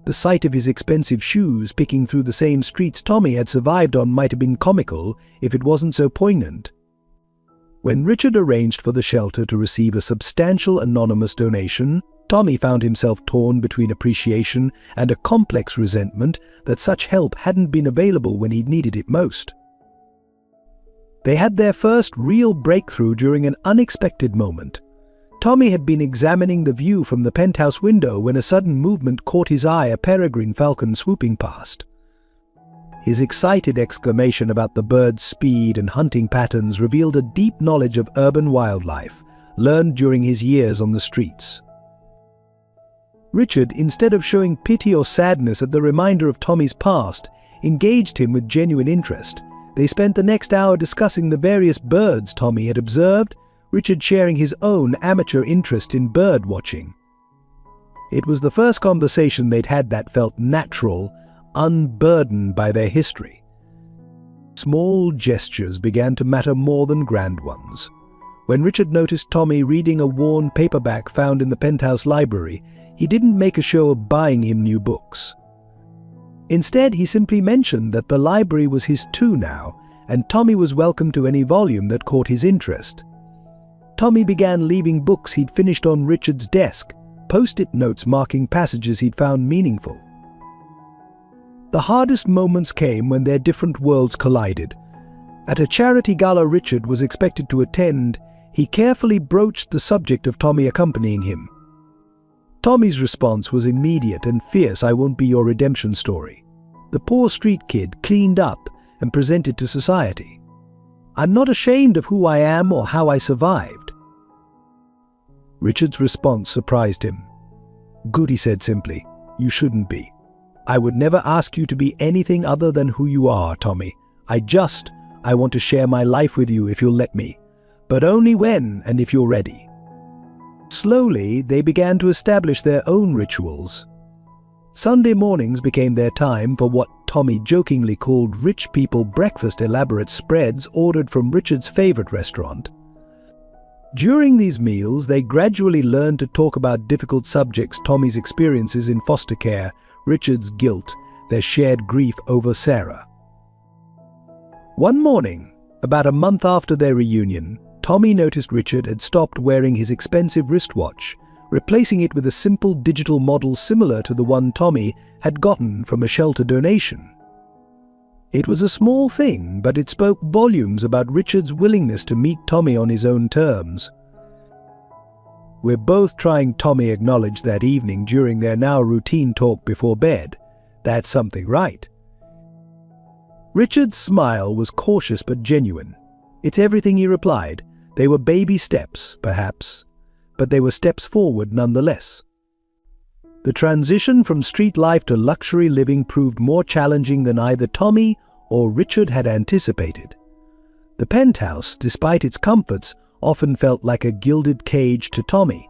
The sight of his expensive shoes picking through the same streets Tommy had survived on might have been comical if it wasn't so poignant. When Richard arranged for the shelter to receive a substantial anonymous donation, Tommy found himself torn between appreciation and a complex resentment that such help hadn't been available when he'd needed it most. They had their first real breakthrough during an unexpected moment. Tommy had been examining the view from the penthouse window when a sudden movement caught his eye, a peregrine falcon swooping past. His excited exclamation about the bird's speed and hunting patterns revealed a deep knowledge of urban wildlife, learned during his years on the streets. Richard, instead of showing pity or sadness at the reminder of Tommy's past, engaged him with genuine interest. They spent the next hour discussing the various birds Tommy had observed, Richard sharing his own amateur interest in bird watching. It was the first conversation they'd had that felt natural, unburdened by their history. Small gestures began to matter more than grand ones. When Richard noticed Tommy reading a worn paperback found in the penthouse library, he didn't make a show of buying him new books. Instead, he simply mentioned that the library was his too now, and Tommy was welcome to any volume that caught his interest. Tommy began leaving books he'd finished on Richard's desk, post-it notes marking passages he'd found meaningful. The hardest moments came when their different worlds collided. At a charity gala Richard was expected to attend, he carefully broached the subject of Tommy accompanying him. Tommy's response was immediate and fierce. "I won't be your redemption story. The poor street kid cleaned up and presented to society. I'm not ashamed of who I am or how I survived." Richard's response surprised him. "Good," he said simply. "You shouldn't be. I would never ask you to be anything other than who you are, Tommy. I want to share my life with you if you'll let me. But only when and if you're ready." Slowly, they began to establish their own rituals. Sunday mornings became their time for what Tommy jokingly called rich people breakfast, elaborate spreads ordered from Richard's favorite restaurant. During these meals, they gradually learned to talk about difficult subjects: Tommy's experiences in foster care, Richard's guilt, their shared grief over Sarah. One morning, about a month after their reunion, Tommy noticed Richard had stopped wearing his expensive wristwatch, replacing it with a simple digital model similar to the one Tommy had gotten from a shelter donation. It was a small thing, but it spoke volumes about Richard's willingness to meet Tommy on his own terms. "We're both trying," Tommy acknowledged that evening during their now routine talk before bed. "That's something, right?" Richard's smile was cautious but genuine. "It's everything," he replied. "They were baby steps, perhaps, but they were steps forward nonetheless." The transition from street life to luxury living proved more challenging than either Tommy or Richard had anticipated. The penthouse, despite its comforts, often felt like a gilded cage to Tommy.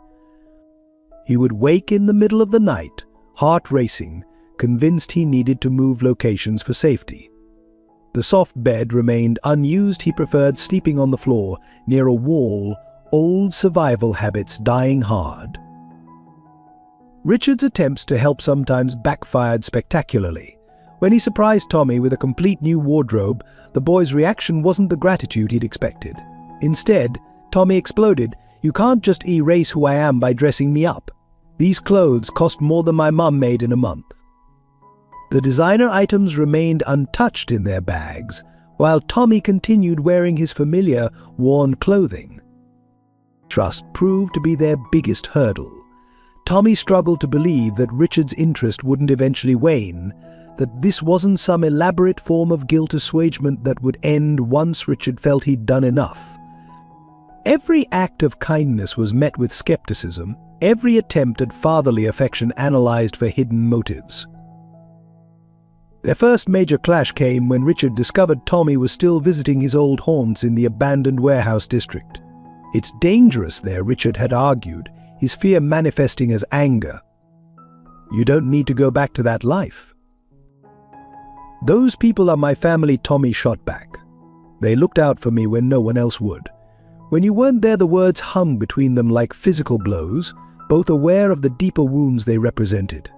He would wake in the middle of the night, heart racing, convinced he needed to move locations for safety. The soft bed remained unused. He preferred sleeping on the floor, near a wall, old survival habits dying hard. Richard's attempts to help sometimes backfired spectacularly. When he surprised Tommy with a complete new wardrobe, the boy's reaction wasn't the gratitude he'd expected. Instead, Tommy exploded, "You can't just erase who I am by dressing me up. These clothes cost more than my mum made in a month." The designer items remained untouched in their bags, while Tommy continued wearing his familiar, worn clothing. Trust proved to be their biggest hurdle. Tommy struggled to believe that Richard's interest wouldn't eventually wane, that this wasn't some elaborate form of guilt assuagement that would end once Richard felt he'd done enough. Every act of kindness was met with skepticism, every attempt at fatherly affection analyzed for hidden motives. Their first major clash came when Richard discovered Tommy was still visiting his old haunts in the abandoned warehouse district. "It's dangerous there," Richard had argued, his fear manifesting as anger. "You don't need to go back to that life." "Those people are my family," Tommy shot back. "They looked out for me when no one else would." When you weren't there, the words hung between them like physical blows, both aware of the deeper wounds they represented.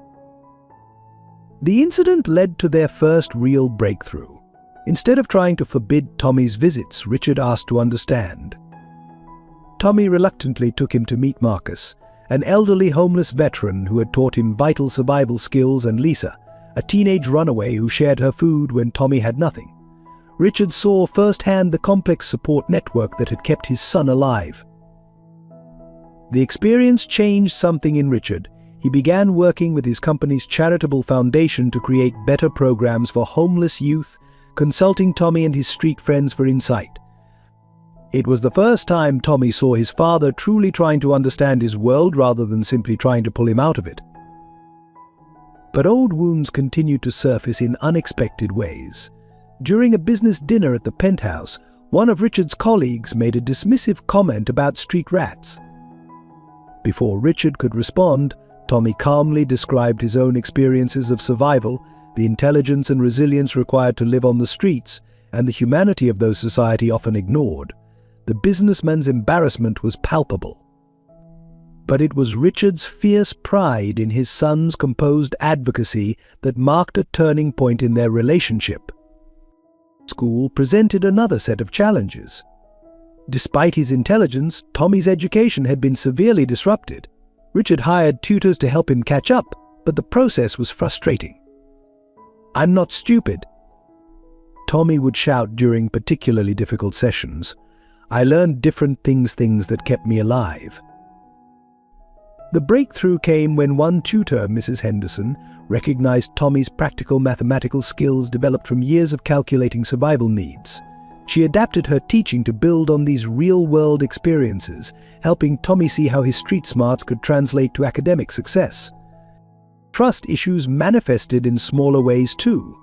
The incident led to their first real breakthrough. Instead of trying to forbid Tommy's visits, Richard asked to understand. Tommy reluctantly took him to meet Marcus, an elderly homeless veteran who had taught him vital survival skills, and Lisa, a teenage runaway who shared her food when Tommy had nothing. Richard saw firsthand the complex support network that had kept his son alive. The experience changed something in Richard. He began working with his company's charitable foundation to create better programs for homeless youth, consulting Tommy and his street friends for insight. It was the first time Tommy saw his father truly trying to understand his world rather than simply trying to pull him out of it. But old wounds continued to surface in unexpected ways. During a business dinner at the penthouse, one of Richard's colleagues made a dismissive comment about street rats. Before Richard could respond, Tommy calmly described his own experiences of survival, the intelligence and resilience required to live on the streets, and the humanity of those society often ignored. The businessman's embarrassment was palpable. But it was Richard's fierce pride in his son's composed advocacy that marked a turning point in their relationship. School presented another set of challenges. Despite his intelligence, Tommy's education had been severely disrupted. Richard hired tutors to help him catch up, but the process was frustrating. "I'm not stupid," Tommy would shout during particularly difficult sessions. "I learned different things that kept me alive." The breakthrough came when one tutor, Mrs. Henderson, recognized Tommy's practical mathematical skills developed from years of calculating survival needs. She adapted her teaching to build on these real-world experiences, helping Tommy see how his street smarts could translate to academic success. Trust issues manifested in smaller ways too.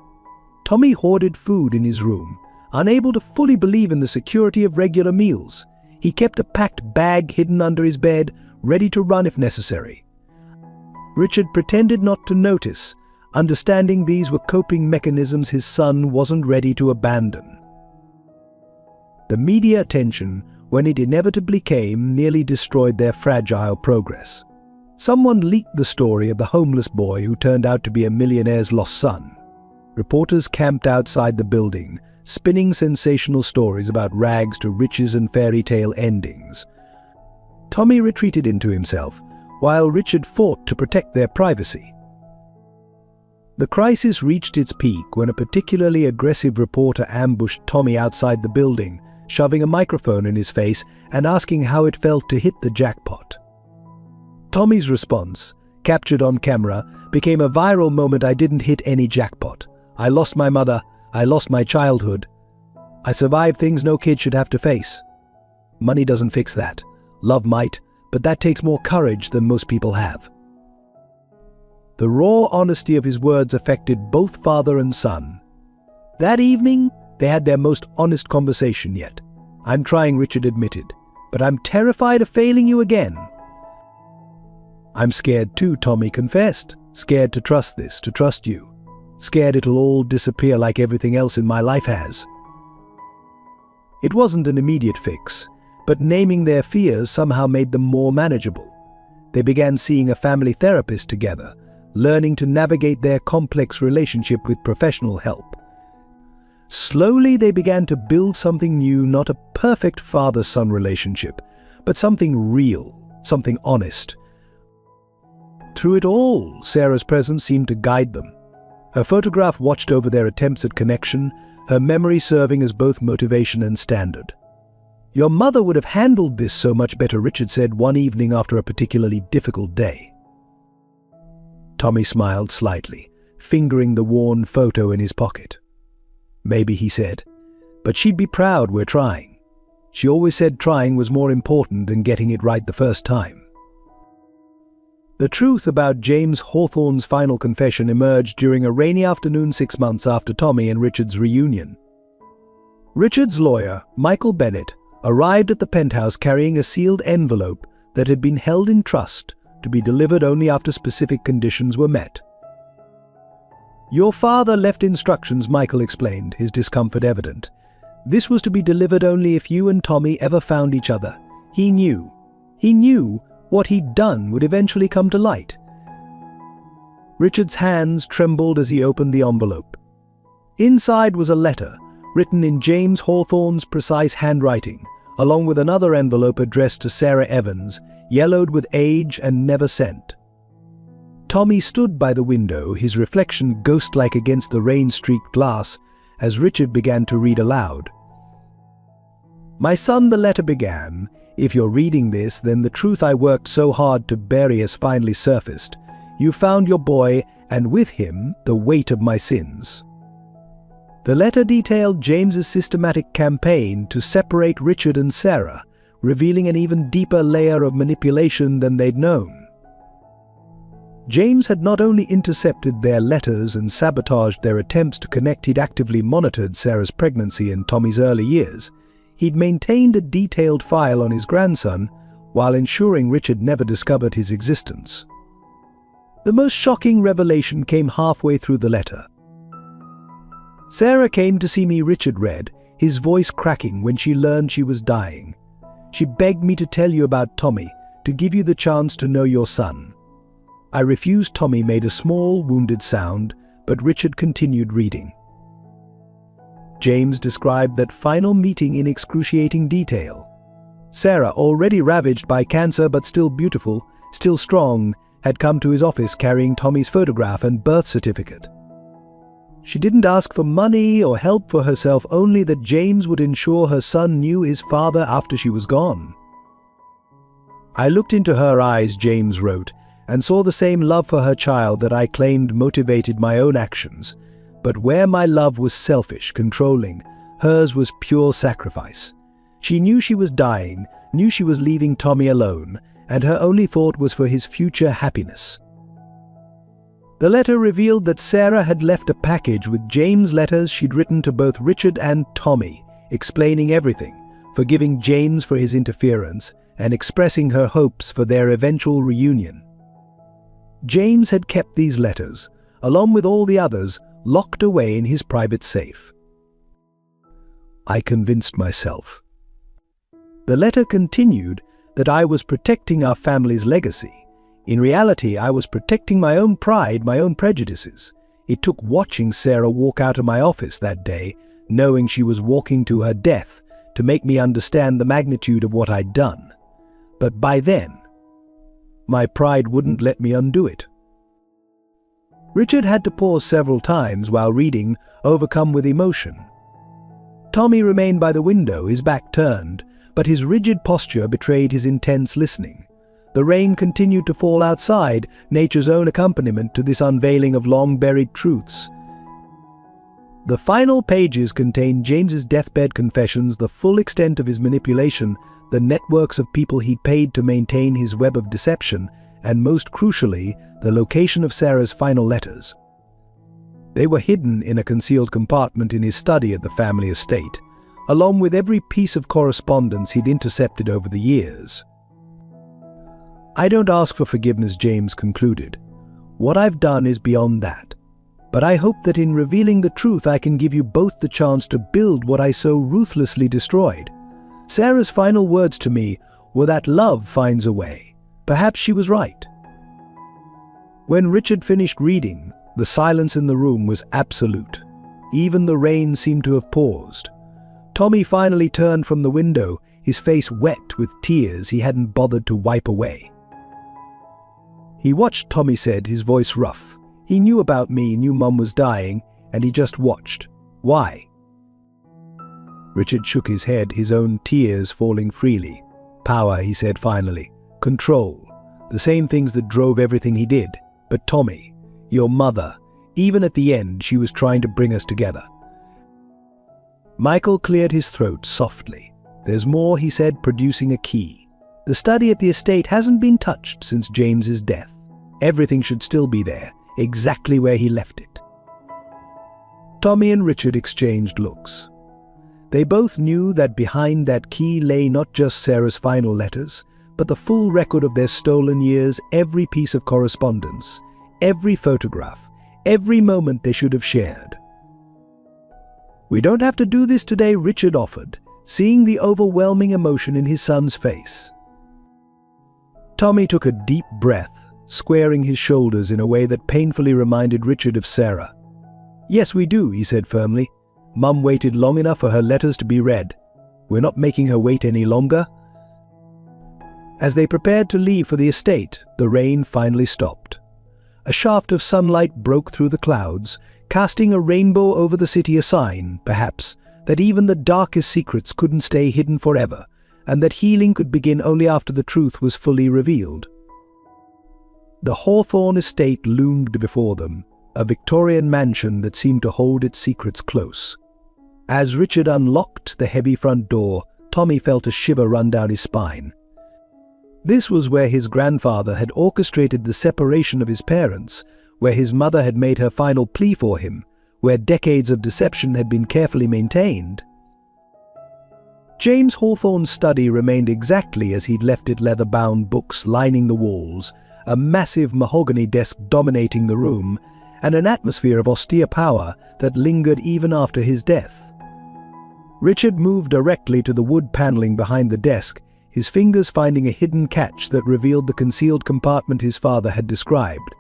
Tommy hoarded food in his room, unable to fully believe in the security of regular meals. He kept a packed bag hidden under his bed, ready to run if necessary. Richard pretended not to notice, understanding these were coping mechanisms his son wasn't ready to abandon. The media attention, when it inevitably came, nearly destroyed their fragile progress. Someone leaked the story of the homeless boy who turned out to be a millionaire's lost son. Reporters camped outside the building, spinning sensational stories about rags to riches and fairy tale endings. Tommy retreated into himself, while Richard fought to protect their privacy. The crisis reached its peak when a particularly aggressive reporter ambushed Tommy outside the building, shoving a microphone in his face and asking how it felt to hit the jackpot. Tommy's response, captured on camera, became a viral moment. "I didn't hit any jackpot. I lost my mother. I lost my childhood. I survived things no kid should have to face. Money doesn't fix that. Love might, but that takes more courage than most people have." The raw honesty of his words affected both father and son. That evening, they had their most honest conversation yet. "I'm trying," Richard admitted, "but I'm terrified of failing you again." "I'm scared too," Tommy confessed. "Scared to trust this, to trust you. Scared it'll all disappear like everything else in my life has." It wasn't an immediate fix, but naming their fears somehow made them more manageable. They began seeing a family therapist together, learning to navigate their complex relationship with professional help. Slowly they began to build something new, not a perfect father-son relationship, but something real, something honest. Through it all, Sarah's presence seemed to guide them. Her photograph watched over their attempts at connection, her memory serving as both motivation and standard. "Your mother would have handled this so much better," Richard said one evening after a particularly difficult day. Tommy smiled slightly, fingering the worn photo in his pocket. "Maybe," he said, "but she'd be proud we're trying. She always said trying was more important than getting it right the first time." The truth about James Hawthorne's final confession emerged during a rainy afternoon 6 months after Tommy and Richard's reunion. Richard's lawyer, Michael Bennett, arrived at the penthouse carrying a sealed envelope that had been held in trust to be delivered only after specific conditions were met. "Your father left instructions," Michael explained, his discomfort evident. "This was to be delivered only if you and Tommy ever found each other. He knew what he'd done would eventually come to light." Richard's hands trembled as he opened the envelope. Inside was a letter, written in James Hawthorne's precise handwriting, along with another envelope addressed to Sarah Evans, yellowed with age and never sent. Tommy stood by the window, his reflection ghost-like against the rain-streaked glass, as Richard began to read aloud. "My son," the letter began, "if you're reading this, then the truth I worked so hard to bury has finally surfaced. You found your boy, and with him, the weight of my sins." The letter detailed James's systematic campaign to separate Richard and Sarah, revealing an even deeper layer of manipulation than they'd known. James had not only intercepted their letters and sabotaged their attempts to connect, he'd actively monitored Sarah's pregnancy and Tommy's early years. He'd maintained a detailed file on his grandson, while ensuring Richard never discovered his existence. The most shocking revelation came halfway through the letter. "Sarah came to see me," Richard read, his voice cracking when she learned she was dying. "She begged me to tell you about Tommy, to give you the chance to know your son." I refused. Tommy made a small, wounded sound, but Richard continued reading. James described that final meeting in excruciating detail. Sarah, already ravaged by cancer but still beautiful, still strong, had come to his office carrying Tommy's photograph and birth certificate. She didn't ask for money or help for herself, only that James would ensure her son knew his father after she was gone. "I looked into her eyes," James wrote, "and saw the same love for her child that I claimed motivated my own actions. But where my love was selfish, controlling, hers was pure sacrifice. She knew she was dying, knew she was leaving Tommy alone, and her only thought was for his future happiness." The letter revealed that Sarah had left a package with James' letters she'd written to both Richard and Tommy, explaining everything, forgiving James for his interference, and expressing her hopes for their eventual reunion. James had kept these letters, along with all the others, locked away in his private safe. "I convinced myself." The letter continued that I was protecting our family's legacy. In reality, I was protecting my own pride, my own prejudices. It took watching Sarah walk out of my office that day, knowing she was walking to her death, to make me understand the magnitude of what I'd done. But by then, my pride wouldn't let me undo it. Richard had to pause several times while reading, overcome with emotion. Tommy remained by the window, his back turned, but his rigid posture betrayed his intense listening. The rain continued to fall outside, nature's own accompaniment to this unveiling of long-buried truths. The final pages contain James's deathbed confessions, the full extent of his manipulation, the networks of people he paid to maintain his web of deception, and most crucially, the location of Sarah's final letters. They were hidden in a concealed compartment in his study at the family estate, along with every piece of correspondence he'd intercepted over the years. "I don't ask for forgiveness," James concluded. "What I've done is beyond that. But I hope that in revealing the truth I can give you both the chance to build what I so ruthlessly destroyed." Sarah's final words to me were that love finds a way. Perhaps she was right. When Richard finished reading, the silence in the room was absolute. Even the rain seemed to have paused. Tommy finally turned from the window, his face wet with tears he hadn't bothered to wipe away. He watched, Tommy said, his voice rough. He knew about me, knew Mum was dying, and he just watched. Why? Richard shook his head, his own tears falling freely. "Power," he said finally. "Control. The same things that drove everything he did. But Tommy, your mother, even at the end, she was trying to bring us together." Michael cleared his throat softly. "There's more," he said, producing a key. "The study at the estate hasn't been touched since James's death. Everything should still be there, exactly where he left it." Tommy and Richard exchanged looks. They both knew that behind that key lay not just Sarah's final letters, but the full record of their stolen years, every piece of correspondence, every photograph, every moment they should have shared. "We don't have to do this today," Richard offered, seeing the overwhelming emotion in his son's face. Tommy took a deep breath, squaring his shoulders in a way that painfully reminded Richard of Sarah. "Yes, we do," he said firmly. "Mum waited long enough for her letters to be read. We're not making her wait any longer." As they prepared to leave for the estate, the rain finally stopped. A shaft of sunlight broke through the clouds, casting a rainbow over the city, a sign, perhaps, that even the darkest secrets couldn't stay hidden forever, and that healing could begin only after the truth was fully revealed. The Hawthorne estate loomed before them, a Victorian mansion that seemed to hold its secrets close. As Richard unlocked the heavy front door, Tommy felt a shiver run down his spine. This was where his grandfather had orchestrated the separation of his parents, where his mother had made her final plea for him, where decades of deception had been carefully maintained. James Hawthorne's study remained exactly as he'd left it, leather-bound books lining the walls, a massive mahogany desk dominating the room, and an atmosphere of austere power that lingered even after his death. Richard moved directly to the wood paneling behind the desk, his fingers finding a hidden catch that revealed the concealed compartment his father had described.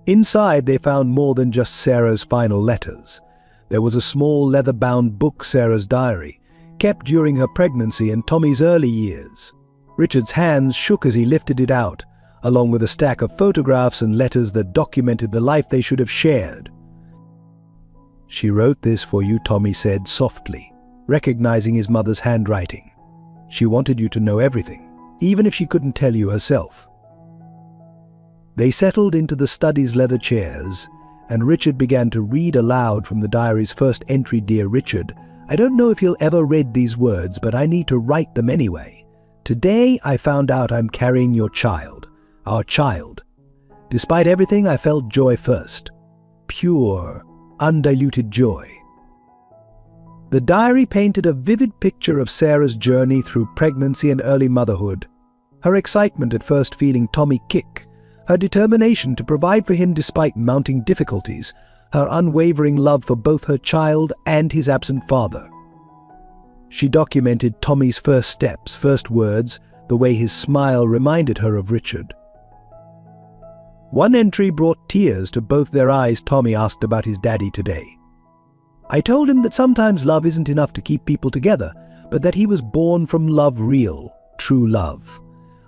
Inside, they found more than just Sarah's final letters. There was a small leather-bound book, Sarah's diary, kept during her pregnancy and Tommy's early years. Richard's hands shook as he lifted it out, along with a stack of photographs and letters that documented the life they should have shared. "She wrote this for you," Tommy said softly, recognizing his mother's handwriting. "She wanted you to know everything, even if she couldn't tell you herself." They settled into the study's leather chairs, and Richard began to read aloud from the diary's first entry. "Dear Richard, I don't know if you'll ever read these words, but I need to write them anyway. Today I found out I'm carrying your child, our child. Despite everything, I felt joy first. Pure, undiluted joy." The diary painted a vivid picture of Sarah's journey through pregnancy and early motherhood. Her excitement at first feeling Tommy kick, her determination to provide for him despite mounting difficulties, her unwavering love for both her child and his absent father. She documented Tommy's first steps, first words, the way his smile reminded her of Richard. One entry brought tears to both their eyes. Tommy asked about his daddy today. "I told him that sometimes love isn't enough to keep people together, but that he was born from love, real, true love.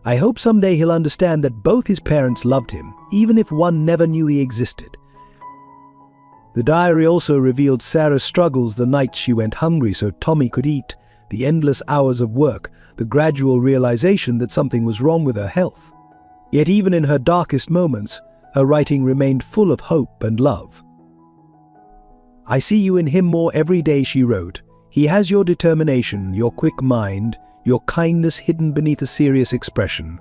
I hope someday he'll understand that both his parents loved him, even if one never knew he existed." The diary also revealed Sarah's struggles the nights she went hungry so Tommy could eat, the endless hours of work, the gradual realization that something was wrong with her health. Yet even in her darkest moments, her writing remained full of hope and love. "I see you in him more every day," she wrote. "He has your determination, your quick mind, your kindness hidden beneath a serious expression.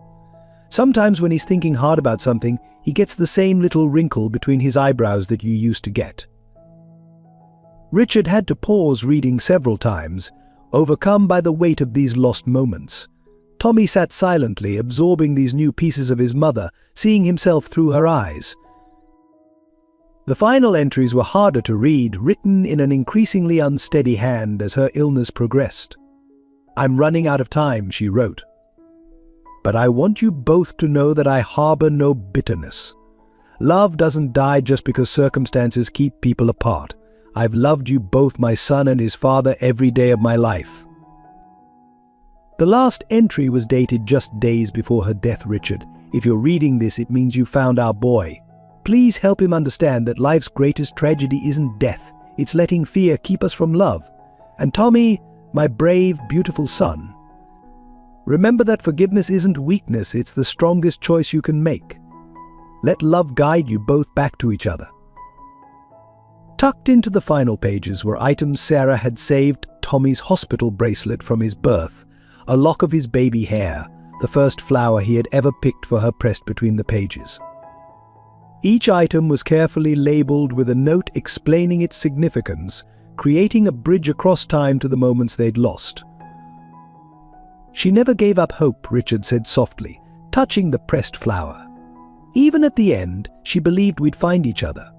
Sometimes when he's thinking hard about something, he gets the same little wrinkle between his eyebrows that you used to get." Richard had to pause reading several times, overcome by the weight of these lost moments. Tommy sat silently, absorbing these new pieces of his mother, seeing himself through her eyes. The final entries were harder to read, written in an increasingly unsteady hand as her illness progressed. "I'm running out of time," she wrote. "But I want you both to know that I harbor no bitterness. Love doesn't die just because circumstances keep people apart. I've loved you both, my son and his father, every day of my life." The last entry was dated just days before her death. "Richard, if you're reading this, it means you found our boy. Please help him understand that life's greatest tragedy isn't death, it's letting fear keep us from love. And Tommy, my brave, beautiful son, remember that forgiveness isn't weakness, it's the strongest choice you can make. Let love guide you both back to each other." Tucked into the final pages were items Sarah had saved: Tommy's hospital bracelet from his birth, a lock of his baby hair, the first flower he had ever picked for her pressed between the pages. Each item was carefully labeled with a note explaining its significance, creating a bridge across time to the moments they'd lost. "She never gave up hope," Richard said softly, touching the pressed flower. "Even at the end, she believed we'd find each other."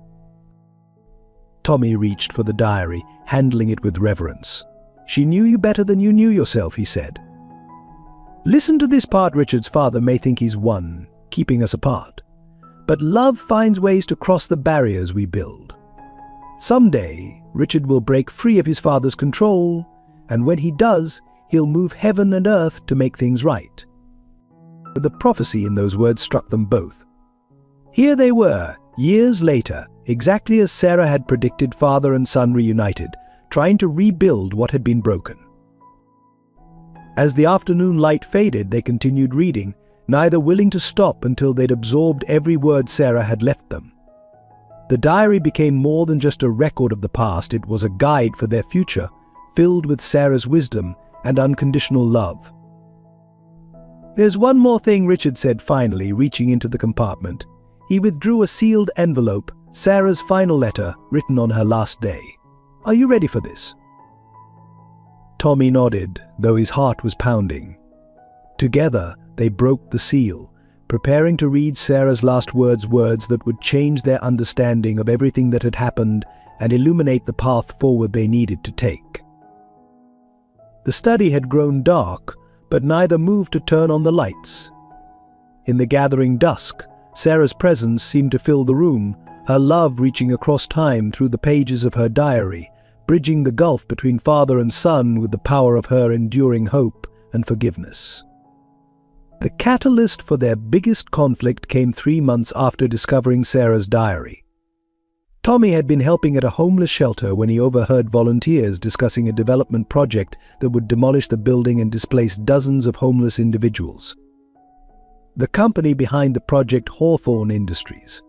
Tommy reached for the diary, handling it with reverence. "She knew you better than you knew yourself," he said. "Listen to this part. Richard's father may think he's won, keeping us apart. But love finds ways to cross the barriers we build. Someday, Richard will break free of his father's control, and when he does, he'll move heaven and earth to make things right." The prophecy in those words struck them both. Here they were, years later, exactly as Sarah had predicted, father and son reunited, trying to rebuild what had been broken. As the afternoon light faded, they continued reading, neither willing to stop until they'd absorbed every word Sarah had left them. The diary became more than just a record of the past, it was a guide for their future, filled with Sarah's wisdom and unconditional love. "There's one more thing," Richard said finally, reaching into the compartment. He withdrew a sealed envelope, Sarah's final letter, written on her last day. "Are you ready for this?" Tommy nodded, though his heart was pounding. Together, they broke the seal, preparing to read Sarah's last words that would change their understanding of everything that had happened and illuminate the path forward they needed to take. The study had grown dark, but neither moved to turn on the lights. In the gathering dusk, Sarah's presence seemed to fill the room, her love reaching across time through the pages of her diary, bridging the gulf between father and son with the power of her enduring hope and forgiveness. The catalyst for their biggest conflict came 3 months after discovering Sarah's diary. Tommy had been helping at a homeless shelter when he overheard volunteers discussing a development project that would demolish the building and displace dozens of homeless individuals. The company behind the project, Hawthorne Industries.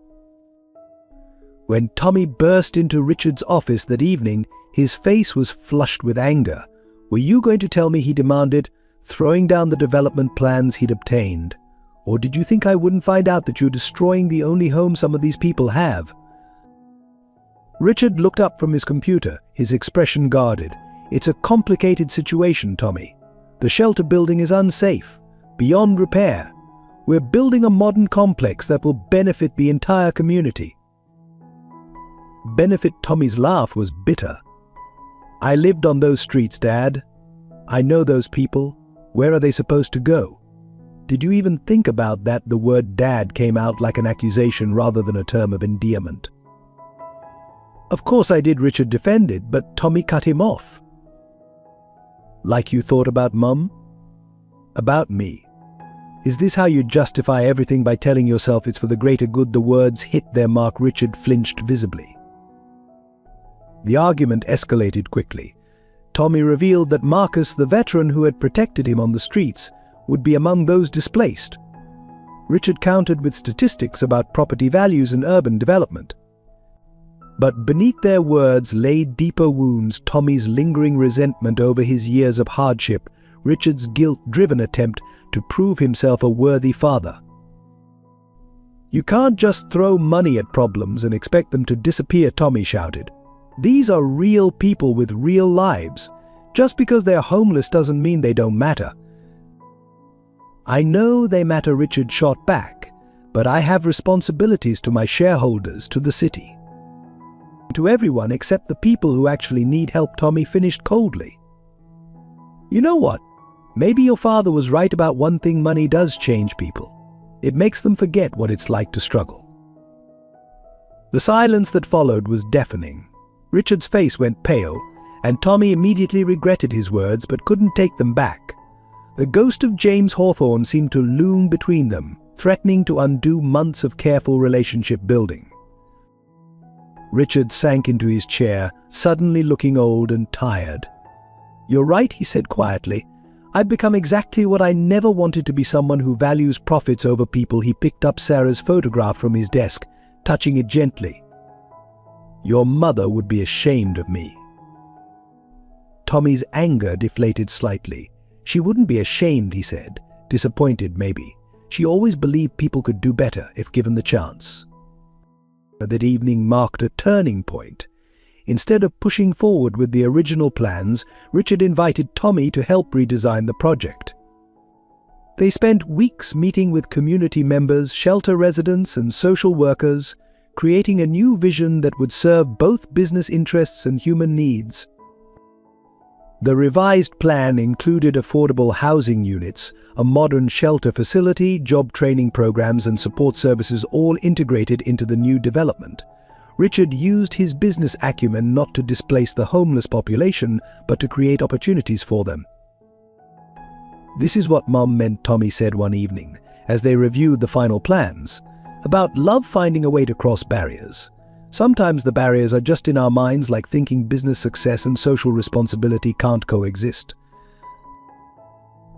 When Tommy burst into Richard's office that evening, his face was flushed with anger. "Were you going to tell me," he demanded, throwing down the development plans he'd obtained, "or did you think I wouldn't find out that you're destroying the only home some of these people have?" Richard looked up from his computer, his expression guarded. "It's a complicated situation, Tommy. The shelter building is unsafe, beyond repair. We're building a modern complex that will benefit the entire community." Benefit? Tommy's laugh was bitter. "I lived on those streets, Dad. I know those people. Where are they supposed to go?" "Did you even think about that?" The word Dad came out like an accusation rather than a term of endearment. "Of course I did," Richard defended, but Tommy cut him off. "Like you thought about Mum? About me? Is this how you justify everything, by telling yourself it's for the greater good?" The words hit their mark. Richard flinched visibly. The argument escalated quickly. Tommy revealed that Marcus, the veteran who had protected him on the streets, would be among those displaced. Richard countered with statistics about property values and urban development. But beneath their words lay deeper wounds: Tommy's lingering resentment over his years of hardship, Richard's guilt-driven attempt to prove himself a worthy father. "You can't just throw money at problems and expect them to disappear," Tommy shouted. "These are real people with real lives. Just because they're homeless doesn't mean they don't matter." "I know they matter," Richard shot back, "but I have responsibilities to my shareholders, to the city, to everyone except the people who actually need help," Tommy finished coldly. "You know what? Maybe your father was right about one thing: money does change people. It makes them forget what it's like to struggle." The silence that followed was deafening. Richard's face went pale, and Tommy immediately regretted his words but couldn't take them back. The ghost of James Hawthorne seemed to loom between them, threatening to undo months of careful relationship building. Richard sank into his chair, suddenly looking old and tired. "You're right," he said quietly. "I've become exactly what I never wanted to be: someone who values profits over people." He picked up Sarah's photograph from his desk, touching it gently. "Your mother would be ashamed of me." Tommy's anger deflated slightly. "She wouldn't be ashamed," he said, disappointed maybe. "She always believed people could do better if given the chance." That evening marked a turning point. Instead of pushing forward with the original plans, Richard invited Tommy to help redesign the project. They spent weeks meeting with community members, shelter residents, and social workers, creating a new vision that would serve both business interests and human needs. The revised plan included affordable housing units, a modern shelter facility, job training programs, and support services, all integrated into the new development. Richard used his business acumen not to displace the homeless population, but to create opportunities for them. "This is what Mom meant," Tommy said one evening, as they reviewed the final plans. "About love finding a way to cross barriers. Sometimes the barriers are just in our minds, like thinking business success and social responsibility can't coexist."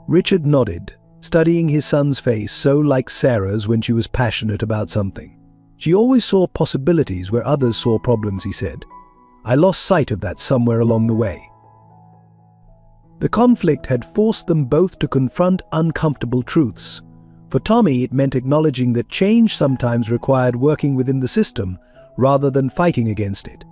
Richard nodded, studying his son's face, so like Sarah's when she was passionate about something. "She always saw possibilities where others saw problems," he said. "I lost sight of that somewhere along the way." The conflict had forced them both to confront uncomfortable truths. For Tommy, it meant acknowledging that change sometimes required working within the system rather than fighting against it.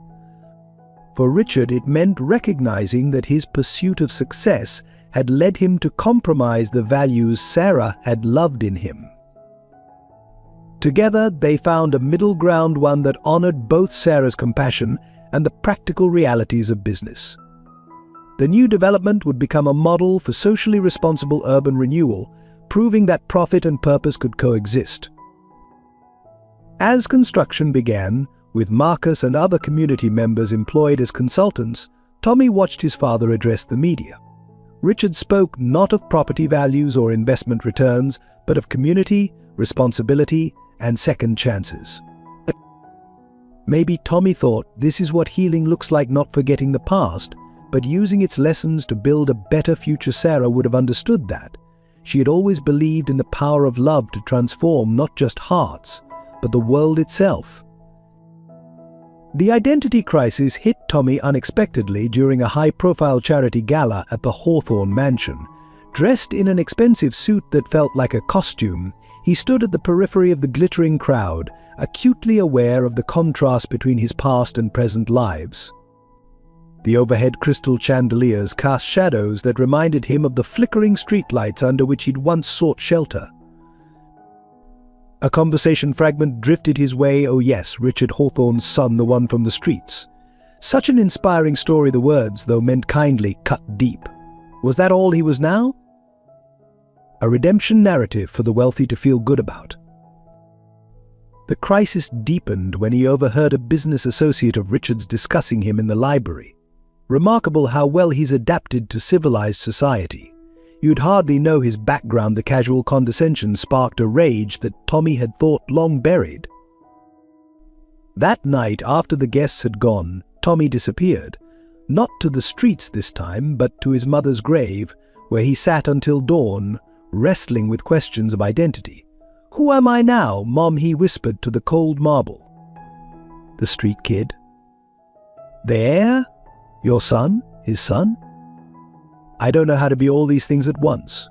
For Richard, it meant recognizing that his pursuit of success had led him to compromise the values Sarah had loved in him. Together, they found a middle ground, one that honored both Sarah's compassion and the practical realities of business. The new development would become a model for socially responsible urban renewal, proving that profit and purpose could coexist. As construction began, with Marcus and other community members employed as consultants, Tommy watched his father address the media. Richard spoke not of property values or investment returns, but of community, responsibility, and second chances. Maybe Tommy thought, this is what healing looks like: not forgetting the past, but using its lessons to build a better future. Sarah would have understood that. She had always believed in the power of love to transform not just hearts, but the world itself. The identity crisis hit Tommy unexpectedly during a high-profile charity gala at the Hawthorne mansion. Dressed in an expensive suit that felt like a costume, he stood at the periphery of the glittering crowd, acutely aware of the contrast between his past and present lives. The overhead crystal chandeliers cast shadows that reminded him of the flickering streetlights under which he'd once sought shelter. A conversation fragment drifted his way. "Oh yes, Richard Hawthorne's son, the one from the streets." Such an inspiring story. The words, though meant kindly, cut deep. Was that all he was now? A redemption narrative for the wealthy to feel good about. The crisis deepened when he overheard a business associate of Richard's discussing him in the library. "Remarkable how well he's adapted to civilized society. You'd hardly know his background." The casual condescension sparked a rage that Tommy had thought long buried. That night, after the guests had gone, Tommy disappeared. Not to the streets this time, but to his mother's grave, where he sat until dawn, wrestling with questions of identity. "Who am I now, Mom?" he whispered to the cold marble. "The street kid," The heir? Your son? His son? I don't know how to be all these things at once.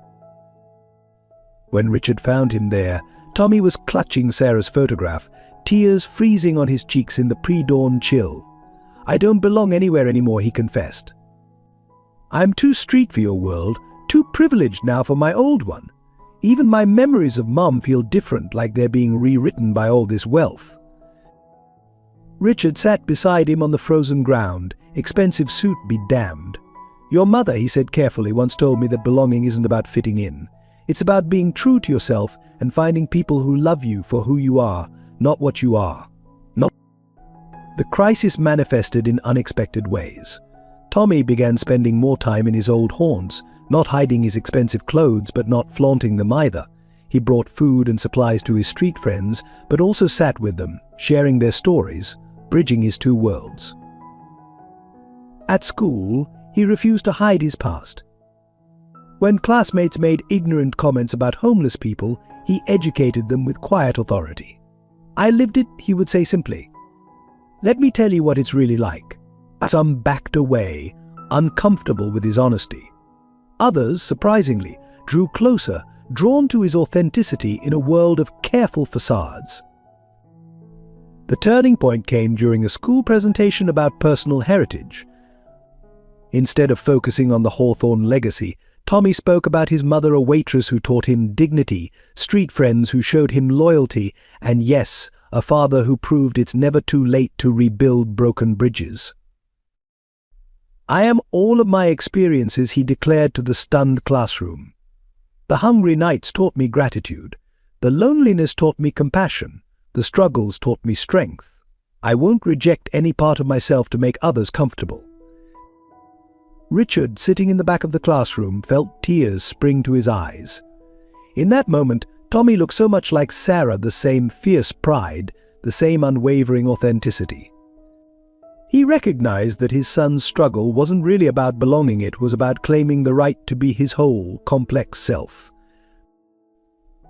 When Richard found him there, Tommy was clutching Sarah's photograph, tears freezing on his cheeks in the pre-dawn chill. I don't belong anywhere anymore, he confessed. I'm too street for your world, too privileged now for my old one. Even my memories of Mum feel different, like they're being rewritten by all this wealth. Richard sat beside him on the frozen ground, expensive suit be damned. Your mother, he said carefully, once told me that belonging isn't about fitting in. It's about being true to yourself and finding people who love you for who you are, not what you are. The crisis manifested in unexpected ways. Tommy began spending more time in his old haunts, not hiding his expensive clothes but not flaunting them either. He brought food and supplies to his street friends, but also sat with them, sharing their stories, bridging his two worlds. At school, he refused to hide his past. When classmates made ignorant comments about homeless people, he educated them with quiet authority. I lived it, he would say simply. Let me tell you what it's really like. Some backed away, uncomfortable with his honesty. Others, surprisingly, drew closer, drawn to his authenticity in a world of careful facades. The turning point came during a school presentation about personal heritage. Instead of focusing on the Hawthorne legacy, Tommy spoke about his mother, a waitress who taught him dignity, street friends who showed him loyalty, and yes, a father who proved it's never too late to rebuild broken bridges. I am all of my experiences, he declared to the stunned classroom. The hungry nights taught me gratitude. The loneliness taught me compassion. The struggles taught me strength. I won't reject any part of myself to make others comfortable. Richard, sitting in the back of the classroom, felt tears spring to his eyes. In that moment, Tommy looked so much like Sarah, the same fierce pride, the same unwavering authenticity. He recognized that his son's struggle wasn't really about belonging, it was about claiming the right to be his whole, complex self.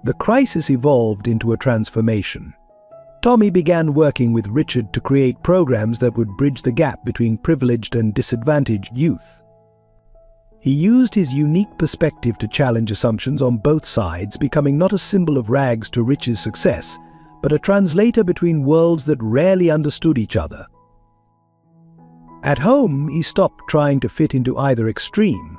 The crisis evolved into a transformation. Tommy began working with Richard to create programs that would bridge the gap between privileged and disadvantaged youth. He used his unique perspective to challenge assumptions on both sides, becoming not a symbol of rags to riches success, but a translator between worlds that rarely understood each other. At home, he stopped trying to fit into either extreme.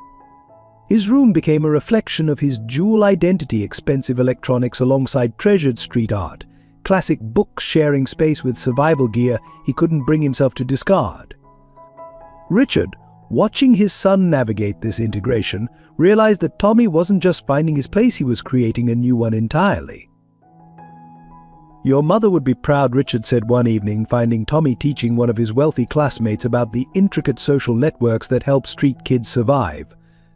His room became a reflection of his dual identity, expensive electronics alongside treasured street art, classic books sharing space with survival gear he couldn't bring himself to discard. Richard, watching his son navigate this integration, realized that Tommy wasn't just finding his place, he was creating a new one entirely. Your mother would be proud, Richard said one evening, finding Tommy teaching one of his wealthy classmates about the intricate social networks that help street kids survive.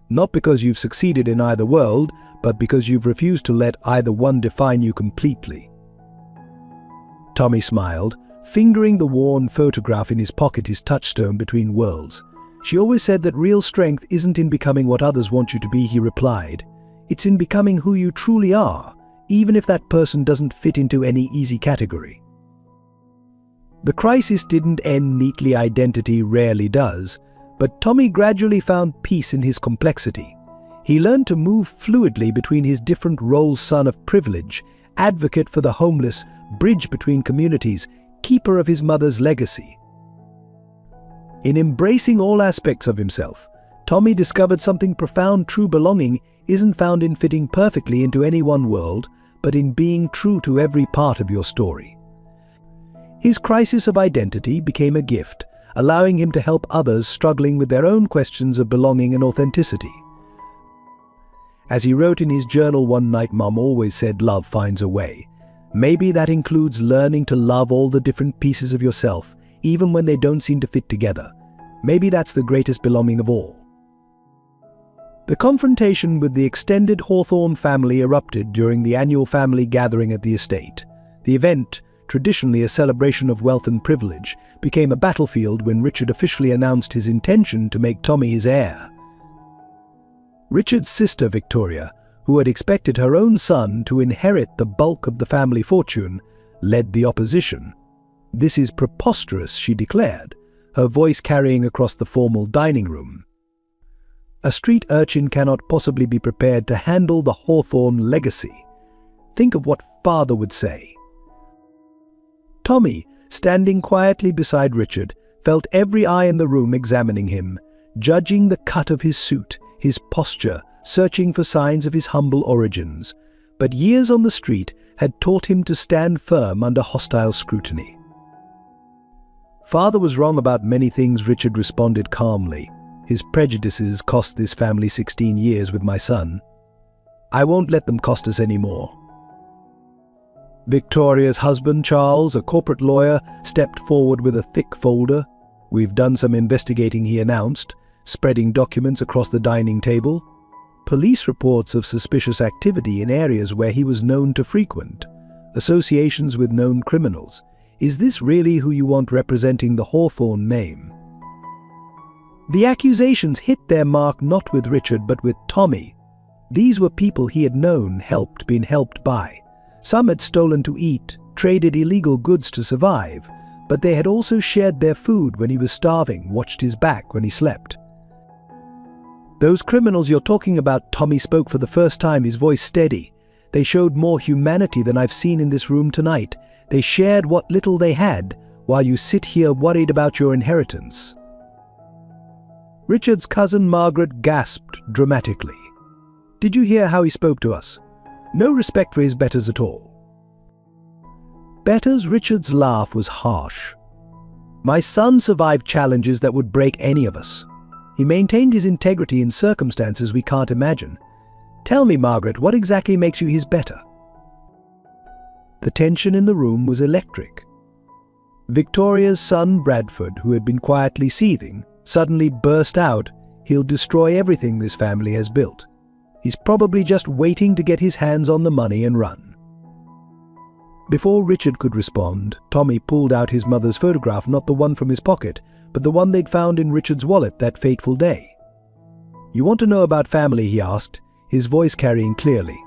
Not because you've succeeded in either world, but because you've refused to let either one define you completely. Tommy smiled, fingering the worn photograph in his pocket, his touchstone between worlds. She always said that real strength isn't in becoming what others want you to be, he replied. It's in becoming who you truly are, even if that person doesn't fit into any easy category. The crisis didn't end neatly, identity rarely does, but Tommy gradually found peace in his complexity. He learned to move fluidly between his different roles: son of privilege, advocate for the homeless, bridge between communities, keeper of his mother's legacy. In embracing all aspects of himself, Tommy discovered something profound. True belonging isn't found in fitting perfectly into any one world, but in being true to every part of your story. His crisis of identity became a gift, allowing him to help others struggling with their own questions of belonging and authenticity. As he wrote in his journal one night, Mom always said love finds a way. Maybe that includes learning to love all the different pieces of yourself, even when they don't seem to fit together. Maybe that's the greatest belonging of all. The confrontation with the extended Hawthorne family erupted during the annual family gathering at the estate. The event, traditionally a celebration of wealth and privilege, became a battlefield when Richard officially announced his intention to make Tommy his heir. Richard's sister Victoria, who had expected her own son to inherit the bulk of the family fortune, led the opposition. This is preposterous, she declared. her voice carrying across the formal dining room. A street urchin cannot possibly be prepared to handle the Hawthorne legacy. Think of what father would say. Tommy, standing quietly beside Richard, felt every eye in the room examining him, judging the cut of his suit, his posture, searching for signs of his humble origins. But years on the street had taught him to stand firm under hostile scrutiny. Father was wrong about many things, Richard responded calmly. His prejudices cost this family 16 years with my son. I won't let them cost us any more. Victoria's husband, Charles, a corporate lawyer, stepped forward with a thick folder. We've done some investigating, he announced, spreading documents across the dining table. Police reports of suspicious activity in areas where he was known to frequent, associations with known criminals. Is this really who you want representing the Hawthorne name? The accusations hit their mark not with Richard but with Tommy. These were people he had known, helped, been helped by. Some had stolen to eat, traded illegal goods to survive, but they had also shared their food when he was starving, watched his back when he slept. Those criminals you're talking about, Tommy spoke for the first time, his voice steady. They showed more humanity than I've seen in this room tonight. They shared what little they had, while you sit here worried about your inheritance. Richard's cousin Margaret gasped dramatically. Did you hear how he spoke to us? No respect for his betters at all. Betters? Richard's laugh was harsh. My son survived challenges that would break any of us. He maintained his integrity in circumstances we can't imagine. Tell me, Margaret, what exactly makes you his better? The tension in the room was electric. Victoria's son, Bradford, who had been quietly seething, suddenly burst out. He'll destroy everything this family has built. He's probably just waiting to get his hands on the money and run. Before Richard could respond, Tommy pulled out his mother's photograph, not the one from his pocket, but the one they'd found in Richard's wallet that fateful day. You want to know about family? He asked, his voice carrying clearly.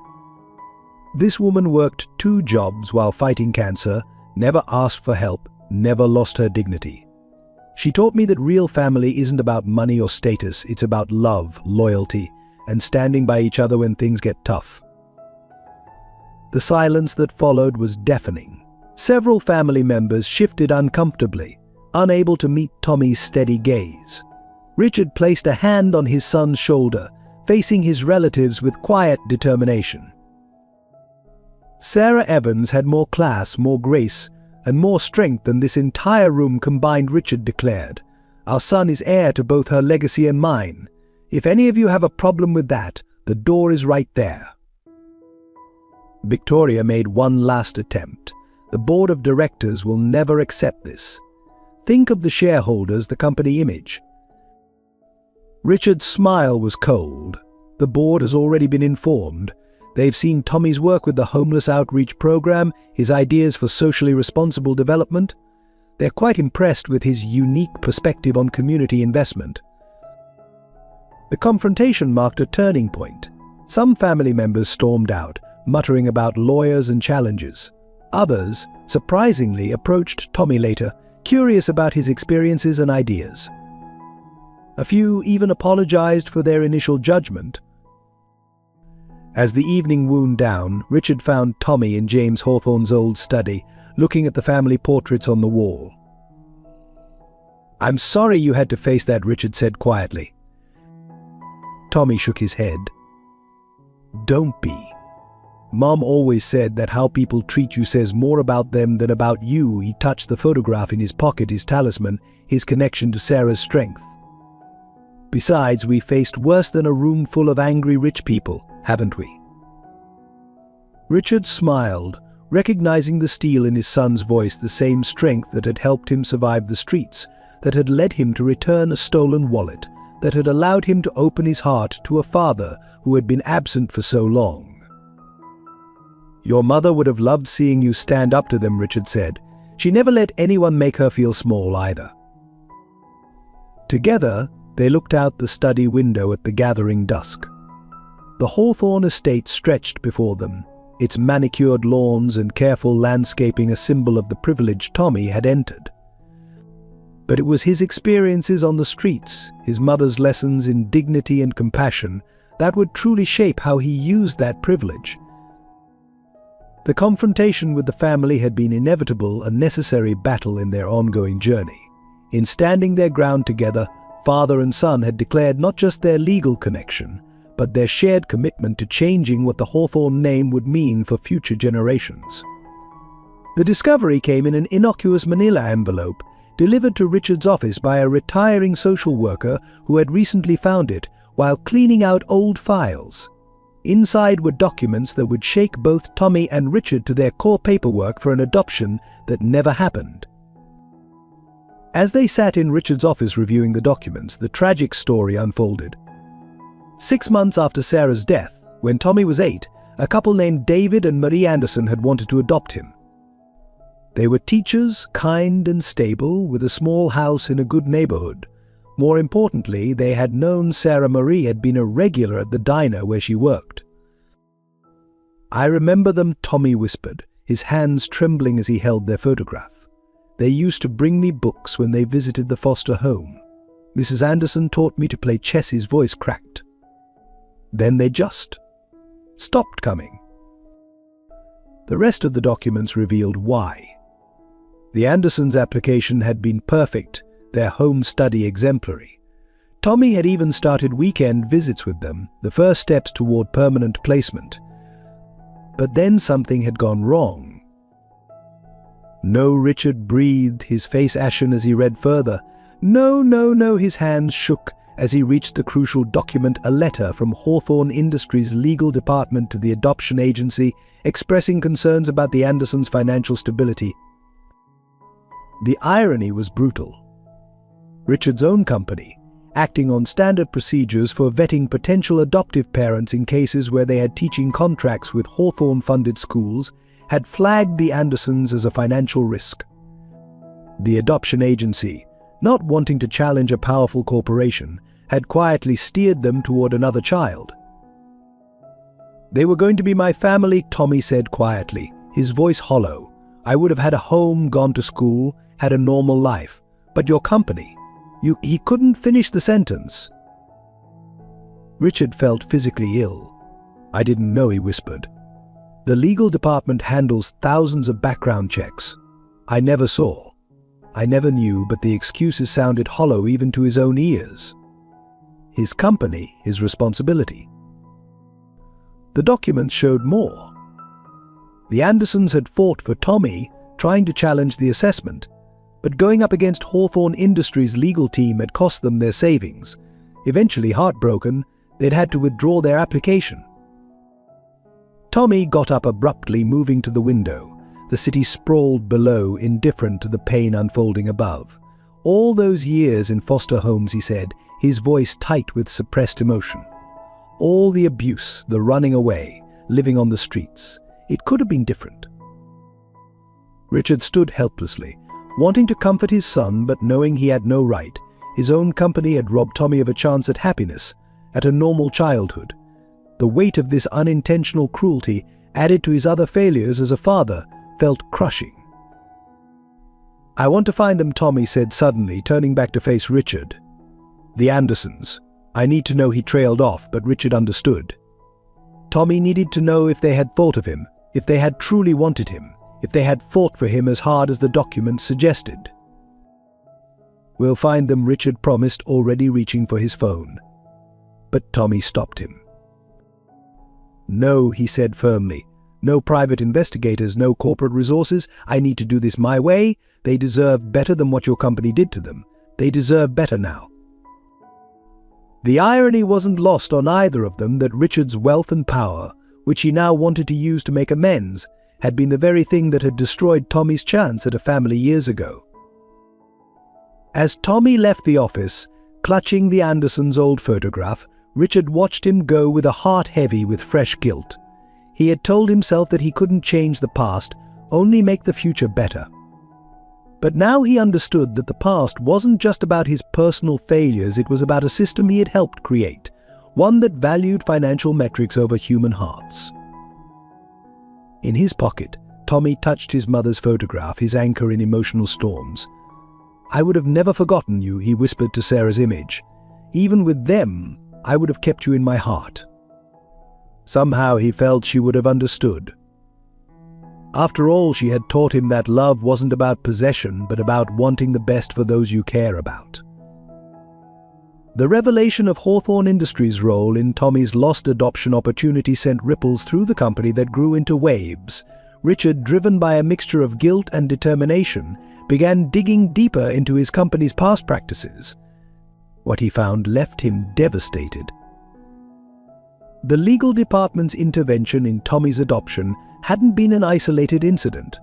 This woman worked 2 jobs while fighting cancer, never asked for help, never lost her dignity. She taught me that real family isn't about money or status, it's about love, loyalty, and standing by each other when things get tough. The silence that followed was deafening. Several family members shifted uncomfortably, unable to meet Tommy's steady gaze. Richard placed a hand on his son's shoulder, facing his relatives with quiet determination. Sarah Evans had more class, more grace, and more strength than this entire room combined, Richard declared. Our son is heir to both her legacy and mine. If any of you have a problem with that, the door is right there. Victoria made one last attempt. The board of directors will never accept this. Think of the shareholders, the company image. Richard's smile was cold. The board has already been informed. They've seen Tommy's work with the homeless outreach program, his ideas for socially responsible development. They're quite impressed with his unique perspective on community investment. The confrontation marked a turning point. Some family members stormed out, muttering about lawyers and challenges. Others, surprisingly, approached Tommy later, curious about his experiences and ideas. A few even apologized for their initial judgment. As the evening wound down, Richard found Tommy in James Hawthorne's old study, looking at the family portraits on the wall. I'm sorry you had to face that, Richard said quietly. Tommy shook his head. Don't be. Mom always said that how people treat you says more about them than about you. He touched the photograph in his pocket, his talisman, his connection to Sarah's strength. Besides, we faced worse than a room full of angry rich people, haven't we? Richard smiled, recognizing the steel in his son's voice, the same strength that had helped him survive the streets, that had led him to return a stolen wallet, that had allowed him to open his heart to a father who had been absent for so long. Your mother would have loved seeing you stand up to them, Richard said. She never let anyone make her feel small either. Together, they looked out the study window at the gathering dusk. The Hawthorne estate stretched before them, its manicured lawns and careful landscaping a symbol of the privilege Tommy had entered. But it was his experiences on the streets, his mother's lessons in dignity and compassion, that would truly shape how he used that privilege. The confrontation with the family had been inevitable, a necessary battle in their ongoing journey. In standing their ground together, father and son had declared not just their legal connection, but their shared commitment to changing what the Hawthorne name would mean for future generations. The discovery came in an innocuous manila envelope, delivered to Richard's office by a retiring social worker who had recently found it while cleaning out old files. Inside were documents that would shake both Tommy and Richard to their core paperwork for an adoption that never happened. As they sat in Richard's office reviewing the documents, the tragic story unfolded. 6 months after Sarah's death, when Tommy was 8, a couple named David and Marie Anderson had wanted to adopt him. They were teachers, kind and stable, with a small house in a good neighborhood. More importantly, they had known Sarah Marie had been a regular at the diner where she worked. "I remember them," Tommy whispered, his hands trembling as he held their photograph. "They used to bring me books when they visited the foster home. Mrs. Anderson taught me to play chess." His voice cracked. "Then they just stopped coming." The rest of the documents revealed why. The Andersons' application had been perfect, their home study exemplary. Tommy had even started weekend visits with them, the first steps toward permanent placement. But then something had gone wrong. "No," Richard breathed, his face ashen as he read further. "No, no, no." His hands shook as he reached the crucial document, a letter from Hawthorne Industries' legal department to the adoption agency, expressing concerns about the Andersons' financial stability. The irony was brutal. Richard's own company, acting on standard procedures for vetting potential adoptive parents in cases where they had teaching contracts with Hawthorne-funded schools, had flagged the Andersons as a financial risk. The adoption agency, not wanting to challenge a powerful corporation, had quietly steered them toward another child. "They were going to be my family," Tommy said quietly, his voice hollow. "I would have had a home, gone to school, had a normal life. But your company, He couldn't finish the sentence. Richard felt physically ill. "I didn't know," he whispered. "The legal department handles thousands of background checks. I never saw. I never knew," but the excuses sounded hollow even to his own ears. His company, his responsibility. The documents showed more. The Andersons had fought for Tommy, trying to challenge the assessment, but going up against Hawthorne Industries' legal team had cost them their savings. Eventually, heartbroken, they'd had to withdraw their application. Tommy got up abruptly, moving to the window. The city sprawled below, indifferent to the pain unfolding above. "All those years in foster homes," he said, his voice tight with suppressed emotion. "All the abuse, the running away, living on the streets. It could have been different." Richard stood helplessly, wanting to comfort his son, but knowing he had no right. His own company had robbed Tommy of a chance at happiness, at a normal childhood. The weight of this unintentional cruelty, added to his other failures as a father, felt crushing. "I want to find them," Tommy said suddenly, turning back to face Richard. "The Andersons. I need to know." He trailed off, but Richard understood. Tommy needed to know if they had thought of him, if they had truly wanted him, if they had fought for him as hard as the documents suggested. "We'll find them," Richard promised, already reaching for his phone. But Tommy stopped him. "No," he said firmly. "No private investigators, no corporate resources. I need to do this my way. They deserve better than what your company did to them. They deserve better now." The irony wasn't lost on either of them that Richard's wealth and power, which he now wanted to use to make amends, had been the very thing that had destroyed Tommy's chance at a family years ago. As Tommy left the office, clutching the Andersons' old photograph, Richard watched him go with a heart heavy with fresh guilt. He had told himself that he couldn't change the past, only make the future better. But now he understood that the past wasn't just about his personal failures, it was about a system he had helped create, one that valued financial metrics over human hearts. In his pocket, Tommy touched his mother's photograph, his anchor in emotional storms. "I would have never forgotten you," he whispered to Sarah's image. "Even with them, I would have kept you in my heart." Somehow he felt she would have understood. After all, she had taught him that love wasn't about possession, but about wanting the best for those you care about. The revelation of Hawthorne Industries' role in Tommy's lost adoption opportunity sent ripples through the company that grew into waves. Richard, driven by a mixture of guilt and determination, began digging deeper into his company's past practices. What he found left him devastated. The legal department's intervention in Tommy's adoption hadn't been an isolated incident.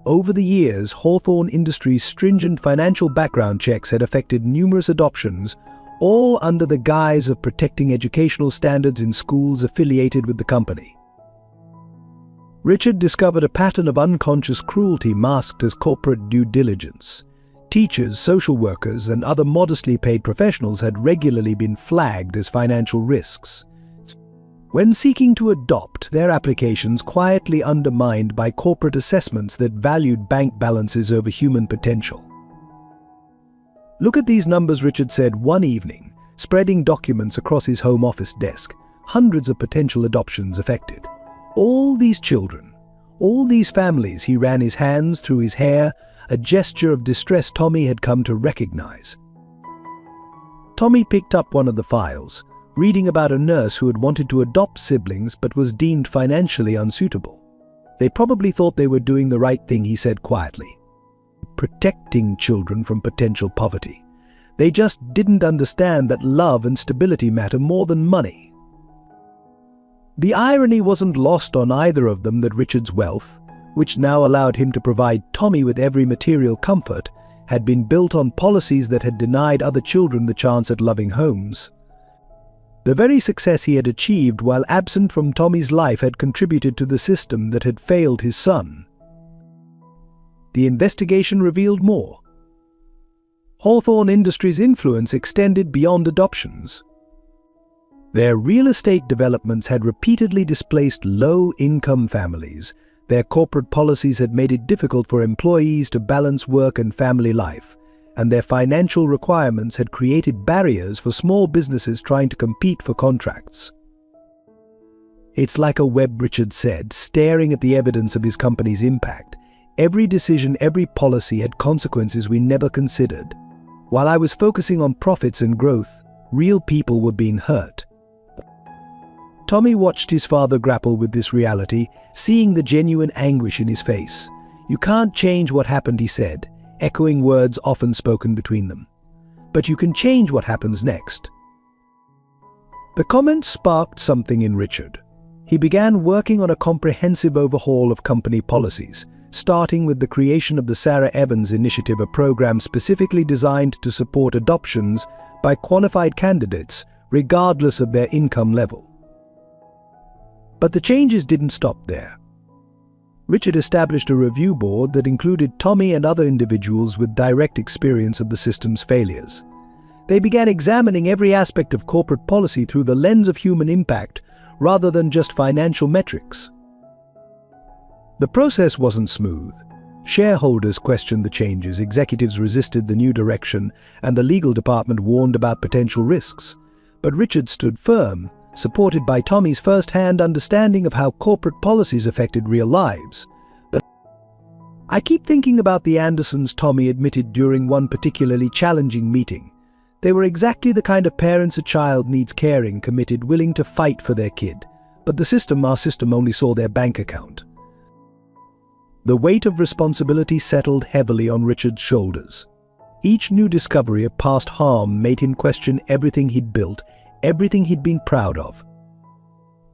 Over the years, Hawthorne Industries' stringent financial background checks had affected numerous adoptions, all under the guise of protecting educational standards in schools affiliated with the company. Richard discovered a pattern of unconscious cruelty masked as corporate due diligence. Teachers, social workers, and other modestly paid professionals had regularly been flagged as financial risks. When seeking to adopt, their applications quietly undermined by corporate assessments that valued bank balances over human potential. "Look at these numbers," Richard said one evening, spreading documents across his home office desk. Hundreds of potential adoptions affected. All these children, all these families. He ran his hands through his hair, a gesture of distress Tommy had come to recognize. Tommy picked up one of the files, reading about a nurse who had wanted to adopt siblings but was deemed financially unsuitable. "They probably thought they were doing the right thing," he said quietly. "Protecting children from potential poverty. They just didn't understand that love and stability matter more than money." The irony wasn't lost on either of them that Richard's wealth, which now allowed him to provide Tommy with every material comfort, had been built on policies that had denied other children the chance at loving homes. The very success he had achieved while absent from Tommy's life had contributed to the system that had failed his son. The investigation revealed more. Hawthorne Industries' influence extended beyond adoptions. Their real estate developments had repeatedly displaced low-income families. Their corporate policies had made it difficult for employees to balance work and family life, and their financial requirements had created barriers for small businesses trying to compete for contracts. "It's like a web," Richard said, staring at the evidence of his company's impact. "Every decision, every policy had consequences we never considered. While I was focusing on profits and growth, real people were being hurt." Tommy watched his father grapple with this reality, seeing the genuine anguish in his face. "You can't change what happened," he said, echoing words often spoken between them. "But you can change what happens next." The comment sparked something in Richard. He began working on a comprehensive overhaul of company policies, starting with the creation of the Sarah Evans Initiative, a program specifically designed to support adoptions by qualified candidates, regardless of their income level. But the changes didn't stop there. Richard established a review board that included Tommy and other individuals with direct experience of the system's failures. They began examining every aspect of corporate policy through the lens of human impact, rather than just financial metrics. The process wasn't smooth. Shareholders questioned the changes, executives resisted the new direction, and the legal department warned about potential risks. But Richard stood firm, supported by Tommy's first-hand understanding of how corporate policies affected real lives. But "I keep thinking about the Andersons," Tommy admitted during one particularly challenging meeting. "They were exactly the kind of parents a child needs: caring, committed, willing to fight for their kid. But our system only saw their bank account." The weight of responsibility settled heavily on Richard's shoulders. Each new discovery of past harm made him question everything he'd built, everything he'd been proud of.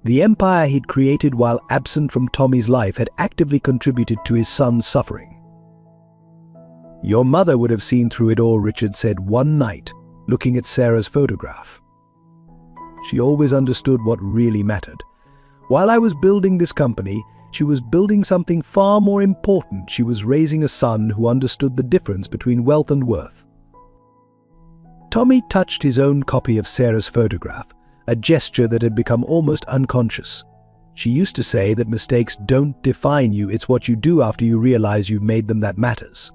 The empire he'd created while absent from Tommy's life had actively contributed to his son's suffering. "Your mother would have seen through it all," Richard said one night, looking at Sarah's photograph. "She always understood what really mattered. While I was building this company, she was building something far more important. She was raising a son who understood the difference between wealth and worth." Tommy touched his own copy of Sarah's photograph, a gesture that had become almost unconscious. "She used to say that mistakes don't define you, it's what you do after you realize you've made them that matters."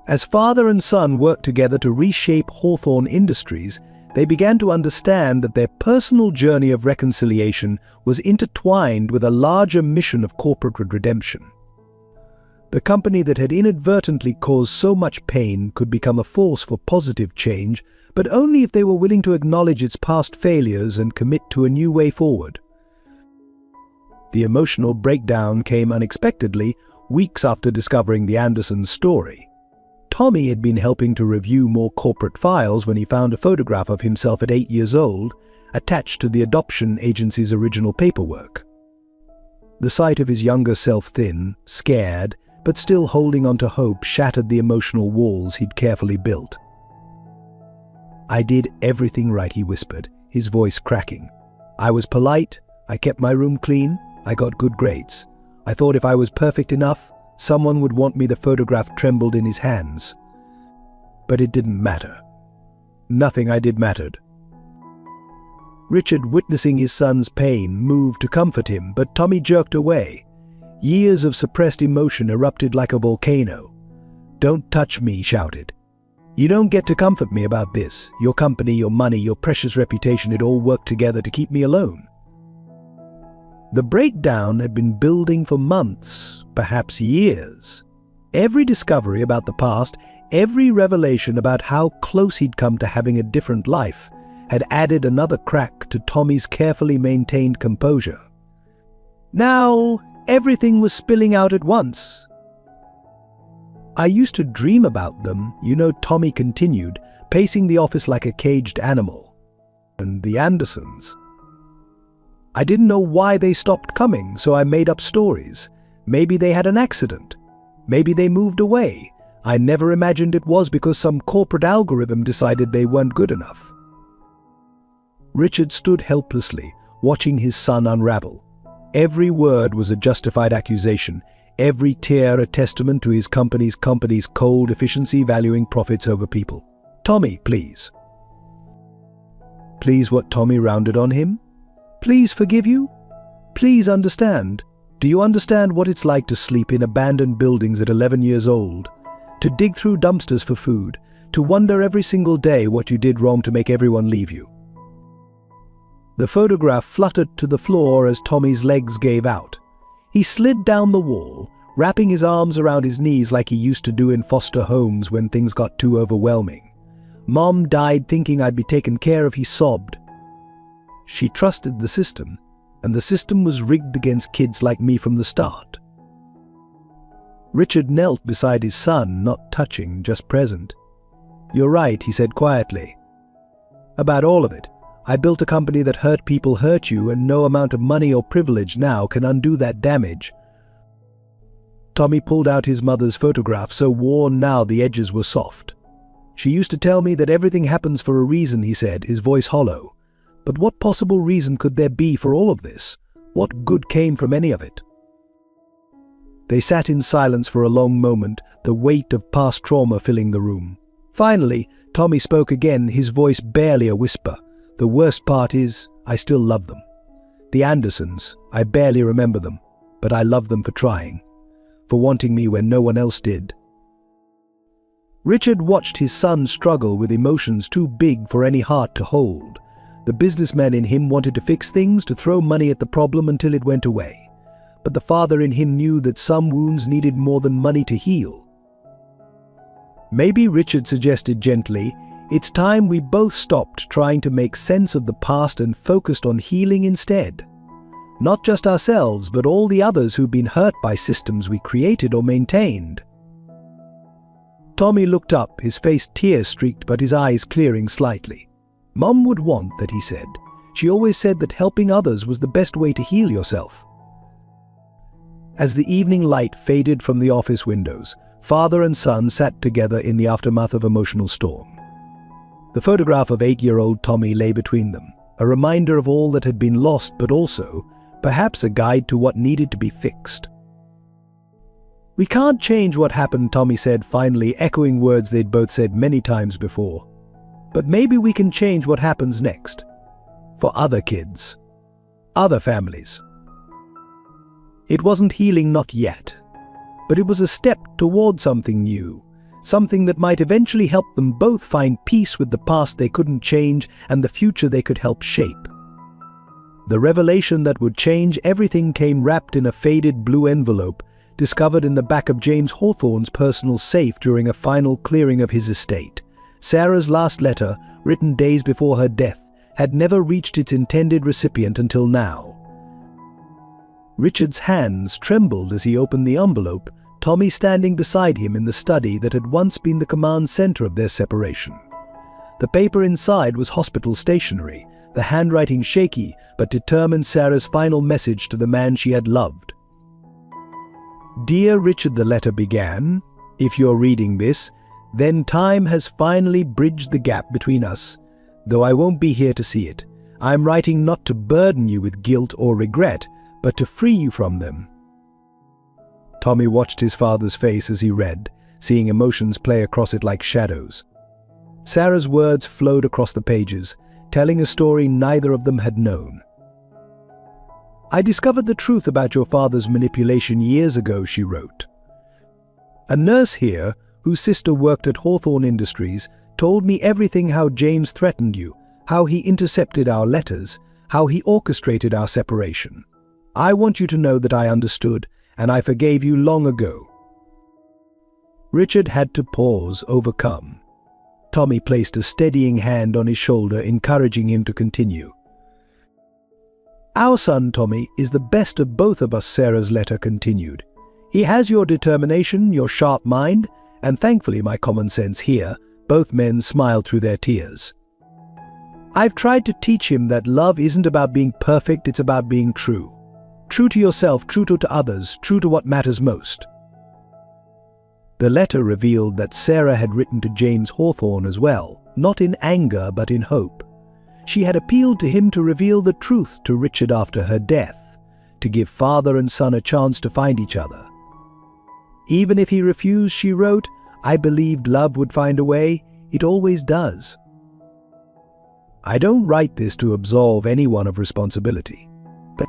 As father and son worked together to reshape Hawthorne Industries, they began to understand that their personal journey of reconciliation was intertwined with a larger mission of corporate redemption. The company that had inadvertently caused so much pain could become a force for positive change, but only if they were willing to acknowledge its past failures and commit to a new way forward. The emotional breakdown came unexpectedly, weeks after discovering the Andersons' story. Tommy had been helping to review more corporate files when he found a photograph of himself at 8 years old, attached to the adoption agency's original paperwork. The sight of his younger self, thin, scared, but still holding on to hope, shattered the emotional walls he'd carefully built. "I did everything right," he whispered, his voice cracking. "I was polite, I kept my room clean, I got good grades. I thought if I was perfect enough, someone would want me." The photograph trembled in his hands. But it didn't matter. Nothing I did mattered. Richard, witnessing his son's pain, moved to comfort him, but Tommy jerked away. Years of suppressed emotion erupted like a volcano. "Don't touch me," he shouted. "You don't get to comfort me about this. Your company, your money, your precious reputation, it all worked together to keep me alone." The breakdown had been building for months, perhaps years. Every discovery about the past, every revelation about how close he'd come to having a different life, had added another crack to Tommy's carefully maintained composure. Now, everything was spilling out at once. "I used to dream about them, Tommy continued, pacing the office like a caged animal. "And the Andersons. I didn't know why they stopped coming, so I made up stories. Maybe they had an accident. Maybe they moved away. I never imagined it was because some corporate algorithm decided they weren't good enough." Richard stood helplessly, watching his son unravel. Every word was a justified accusation, every tear a testament to his company's cold efficiency, valuing profits over people. "Tommy, please." Please what? Tommy rounded on him. "Please forgive you? Please understand. Do you understand what it's like to sleep in abandoned buildings at 11 years old? To dig through dumpsters for food? To wonder every single day what you did wrong to make everyone leave you?" The photograph fluttered to the floor as Tommy's legs gave out. He slid down the wall, wrapping his arms around his knees like he used to do in foster homes when things got too overwhelming. "Mom died thinking I'd be taken care of," he sobbed. "She trusted the system, and the system was rigged against kids like me from the start." Richard knelt beside his son, not touching, just present. "You're right," he said quietly. "About all of it. I built a company that hurt people hurt you, and no amount of money or privilege now can undo that damage." Tommy pulled out his mother's photograph, so worn now the edges were soft. "She used to tell me that everything happens for a reason," he said, his voice hollow. "But what possible reason could there be for all of this? What good came from any of it?" They sat in silence for a long moment, the weight of past trauma filling the room. Finally, Tommy spoke again, his voice barely a whisper. "The worst part is, I still love them. The Andersons, I barely remember them, but I love them for trying, for wanting me when no one else did." Richard watched his son struggle with emotions too big for any heart to hold. The businessman in him wanted to fix things, to throw money at the problem until it went away. But the father in him knew that some wounds needed more than money to heal. "Maybe," Richard suggested gently, "it's time we both stopped trying to make sense of the past and focused on healing instead. Not just ourselves, but all the others who've been hurt by systems we created or maintained." Tommy looked up, his face tear-streaked but his eyes clearing slightly. "Mom would want that," he said. "She always said that helping others was the best way to heal yourself." As the evening light faded from the office windows, father and son sat together in the aftermath of emotional storm. The photograph of 8-year-old Tommy lay between them, a reminder of all that had been lost, but also, perhaps, a guide to what needed to be fixed. "We can't change what happened," Tommy said finally, echoing words they'd both said many times before. "But maybe we can change what happens next. For other kids. Other families." It wasn't healing, not yet. But it was a step toward something new. something that might eventually help them both find peace with the past they couldn't change and the future they could help shape. The revelation that would change everything came wrapped in a faded blue envelope discovered in the back of James Hawthorne's personal safe during a final clearing of his estate. Sarah's last letter, written days before her death, had never reached its intended recipient until now. Richard's hands trembled as he opened the envelope, Tommy standing beside him in the study that had once been the command center of their separation. The paper inside was hospital stationery, the handwriting shaky but determined Sarah's final message to the man she had loved. "Dear Richard," the letter began, "if you're reading this, then time has finally bridged the gap between us, though I won't be here to see it. I'm writing not to burden you with guilt or regret, but to free you from them." Tommy watched his father's face as he read, seeing emotions play across it like shadows. Sarah's words flowed across the pages, telling a story neither of them had known. "I discovered the truth about your father's manipulation years ago," she wrote. "A nurse here, whose sister worked at Hawthorne Industries, told me everything: how James threatened you, how he intercepted our letters, how he orchestrated our separation. I want you to know that I understood, and I forgave you long ago." Richard had to pause, overcome. Tommy placed a steadying hand on his shoulder, encouraging him to continue. "Our son, Tommy, is the best of both of us," Sarah's letter continued. "He has your determination, your sharp mind, and thankfully my common sense." Here, both men smiled through their tears. "I've tried to teach him that love isn't about being perfect, it's about being true. True to yourself, true to others, true to what matters most." The letter revealed that Sarah had written to James Hawthorne as well, not in anger but in hope. She had appealed to him to reveal the truth to Richard after her death, to give father and son a chance to find each other. Even if he refused, she wrote, "I believed love would find a way. It always does." I don't write this to absolve anyone of responsibility. But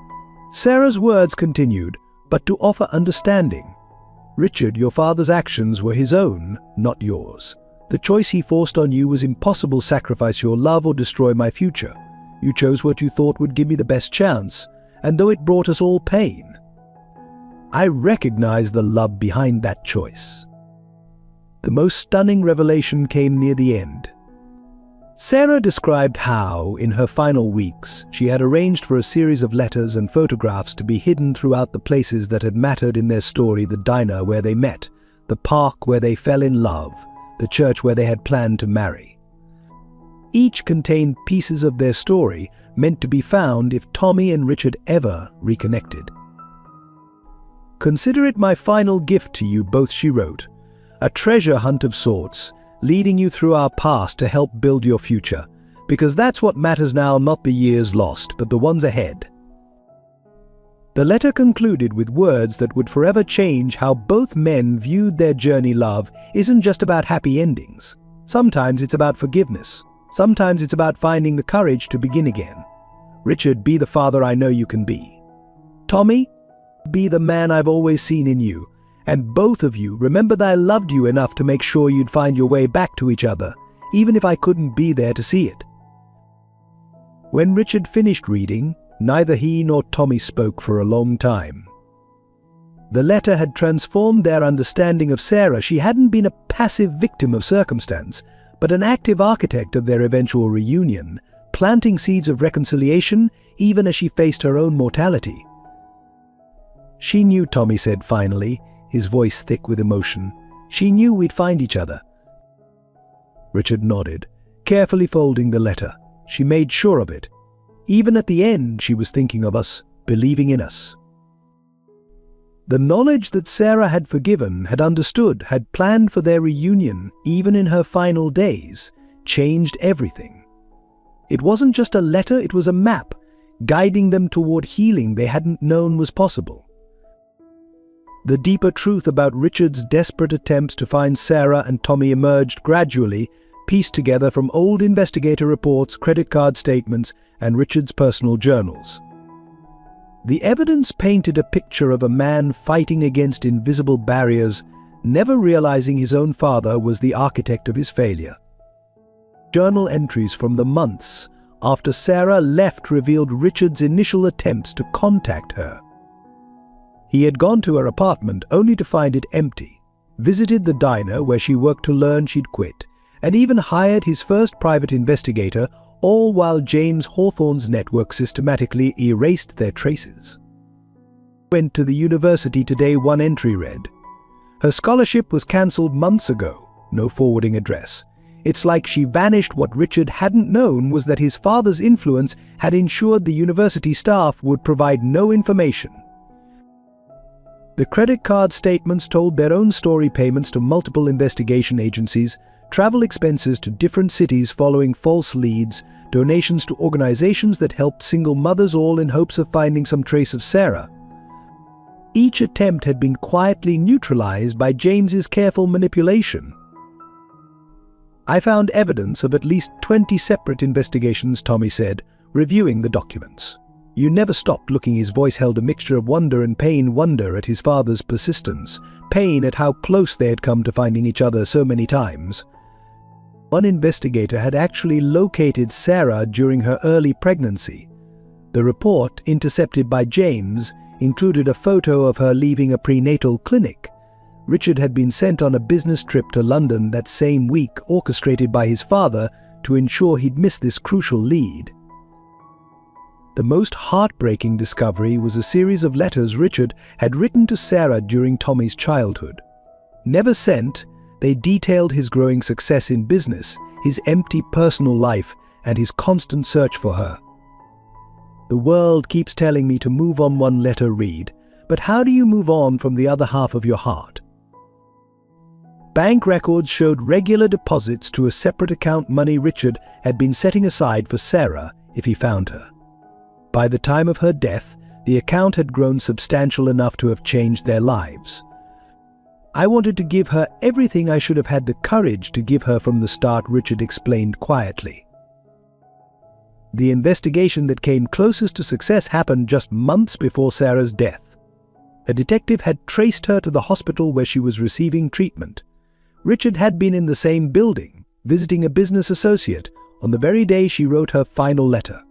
Sarah's words continued, "but to offer understanding. Richard, your father's actions were his own, not yours. The choice he forced on you was impossible: sacrifice your love or destroy my future. You chose what you thought would give me the best chance, and though it brought us all pain, I recognize the love behind that choice." The most stunning revelation came near the end. Sarah described how, in her final weeks, she had arranged for a series of letters and photographs to be hidden throughout the places that had mattered in their story: the diner where they met, the park where they fell in love, the church where they had planned to marry. Each contained pieces of their story meant to be found if Tommy and Richard ever reconnected. "Consider it my final gift to you both," she wrote, "a treasure hunt of sorts, leading you through our past to help build your future, because that's what matters now, not the years lost, but the ones ahead." The letter concluded with words that would forever change how both men viewed their journey. Love isn't just about happy endings. Sometimes it's about forgiveness. Sometimes it's about finding the courage to begin again. Richard, be the father I know you can be. Tommy, be the man I've always seen in you. And both of you, remember that I loved you enough to make sure you'd find your way back to each other, even if I couldn't be there to see it." When Richard finished reading, neither he nor Tommy spoke for a long time. The letter had transformed their understanding of Sarah. She hadn't been a passive victim of circumstance, but an active architect of their eventual reunion, planting seeds of reconciliation even as she faced her own mortality. "She knew," Tommy said finally, his voice thick with emotion. "She knew we'd find each other." Richard nodded, carefully folding the letter. "She made sure of it. Even at the end, she was thinking of us, believing in us." The knowledge that Sarah had forgiven, had understood, had planned for their reunion, even in her final days, changed everything. It wasn't just a letter, it was a map, guiding them toward healing they hadn't known was possible. The deeper truth about Richard's desperate attempts to find Sarah and Tommy emerged gradually, pieced together from old investigator reports, credit card statements, and Richard's personal journals. The evidence painted a picture of a man fighting against invisible barriers, never realizing his own father was the architect of his failure. Journal entries from the months after Sarah left revealed Richard's initial attempts to contact her. He had gone to her apartment only to find it empty, visited the diner where she worked to learn she'd quit, and even hired his first private investigator, all while James Hawthorne's network systematically erased their traces. Went to the university today, one entry read. Her scholarship was cancelled months ago, no forwarding address. It's like she vanished. What Richard hadn't known was that his father's influence had ensured the university staff would provide no information. The credit card statements told their own story: payments to multiple investigation agencies, travel expenses to different cities following false leads, donations to organizations that helped single mothers, all in hopes of finding some trace of Sarah. Each attempt had been quietly neutralized by James's careful manipulation. I found evidence of at least 20 separate investigations, Tommy said, reviewing the documents. You never stopped looking. His voice held a mixture of wonder and pain. Wonder at his father's persistence, pain at how close they had come to finding each other so many times. One investigator had actually located Sarah during her early pregnancy. The report, intercepted by James, included a photo of her leaving a prenatal clinic. Richard had been sent on a business trip to London that same week, orchestrated by his father to ensure he'd miss this crucial lead. The most heartbreaking discovery was a series of letters Richard had written to Sarah during Tommy's childhood. Never sent, they detailed his growing success in business, his empty personal life, and his constant search for her. The world keeps telling me to move on, one letter read, but how do you move on from the other half of your heart? Bank records showed regular deposits to a separate account, money Richard had been setting aside for Sarah if he found her. By the time of her death, the account had grown substantial enough to have changed their lives. I wanted to give her everything I should have had the courage to give her from the start, Richard explained quietly. The investigation that came closest to success happened just months before Sarah's death. A detective had traced her to the hospital where she was receiving treatment. Richard had been in the same building, visiting a business associate, on the very day she wrote her final letter.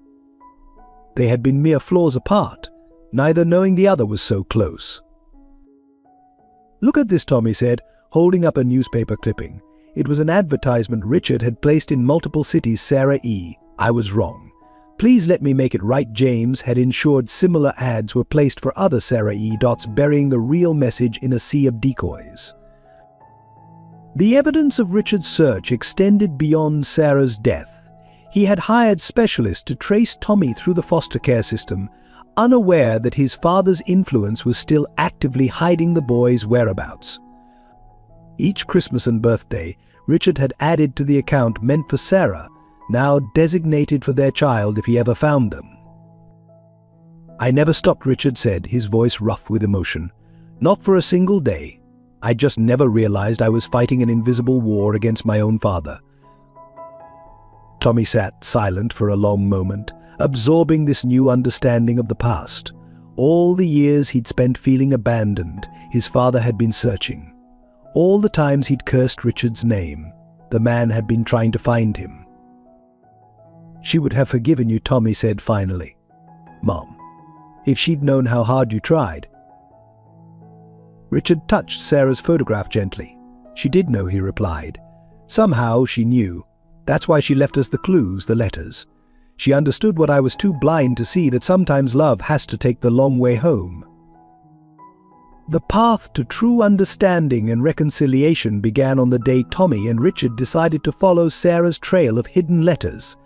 They had been mere floors apart, neither knowing the other was so close. Look at this, Tommy said, holding up a newspaper clipping. It was an advertisement Richard had placed in multiple cities. Sarah E. I was wrong. Please let me make it right. James had ensured similar ads were placed for other Sarah E. burying the real message in a sea of decoys. The evidence of Richard's search extended beyond Sarah's death. He had hired specialists to trace Tommy through the foster care system, unaware that his father's influence was still actively hiding the boy's whereabouts. Each Christmas and birthday, Richard had added to the account meant for Sarah, now designated for their child if he ever found them. I never stopped, Richard said, his voice rough with emotion. Not for a single day. I just never realized I was fighting an invisible war against my own father. Tommy sat silent for a long moment, absorbing this new understanding of the past. All the years he'd spent feeling abandoned, his father had been searching. All the times he'd cursed Richard's name, the man had been trying to find him. She would have forgiven you, Tommy said finally. Mom, if she'd known how hard you tried. Richard touched Sarah's photograph gently. She did know, he replied. Somehow she knew. That's why she left us the clues, the letters. She understood what I was too blind to see, that sometimes love has to take the long way home. The path to true understanding and reconciliation began on the day Tommy and Richard decided to follow Sarah's trail of hidden letters.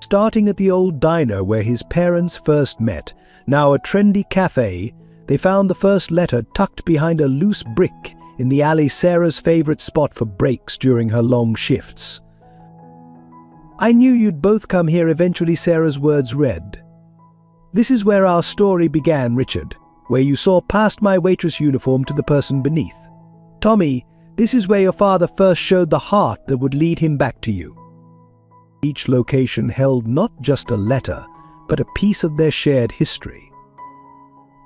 Starting at the old diner where his parents first met, now a trendy cafe, they found the first letter tucked behind a loose brick in the alley, Sarah's favorite spot for breaks during her long shifts. I knew you'd both come here eventually, Sarah's words read. This is where our story began, Richard, where you saw past my waitress uniform to the person beneath. Tommy, this is where your father first showed the heart that would lead him back to you. Each location held not just a letter, but a piece of their shared history.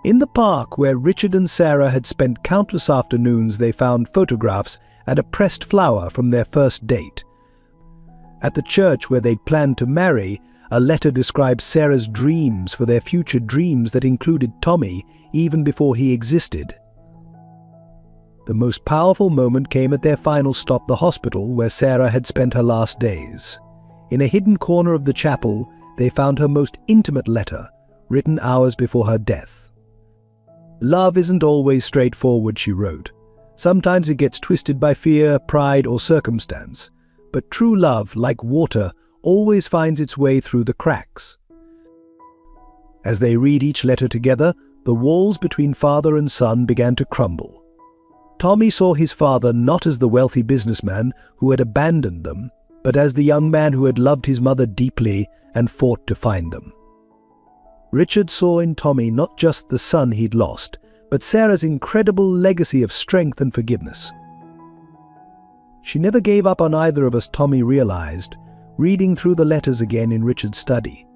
In the park where Richard and Sarah had spent countless afternoons, they found photographs and a pressed flower from their first date. At the church where they'd planned to marry, a letter describes Sarah's dreams for their future, dreams that included Tommy even before he existed. The most powerful moment came at their final stop, the hospital where Sarah had spent her last days. In a hidden corner of the chapel, they found her most intimate letter, written hours before her death. "Love isn't always straightforward," she wrote. "Sometimes it gets twisted by fear, pride, or circumstance. But true love, like water, always finds its way through the cracks." As they read each letter together, the walls between father and son began to crumble. Tommy saw his father not as the wealthy businessman who had abandoned them, but as the young man who had loved his mother deeply and fought to find them. Richard saw in Tommy not just the son he'd lost, but Sarah's incredible legacy of strength and forgiveness. "She never gave up on either of us," Tommy realized, reading through the letters again in Richard's study.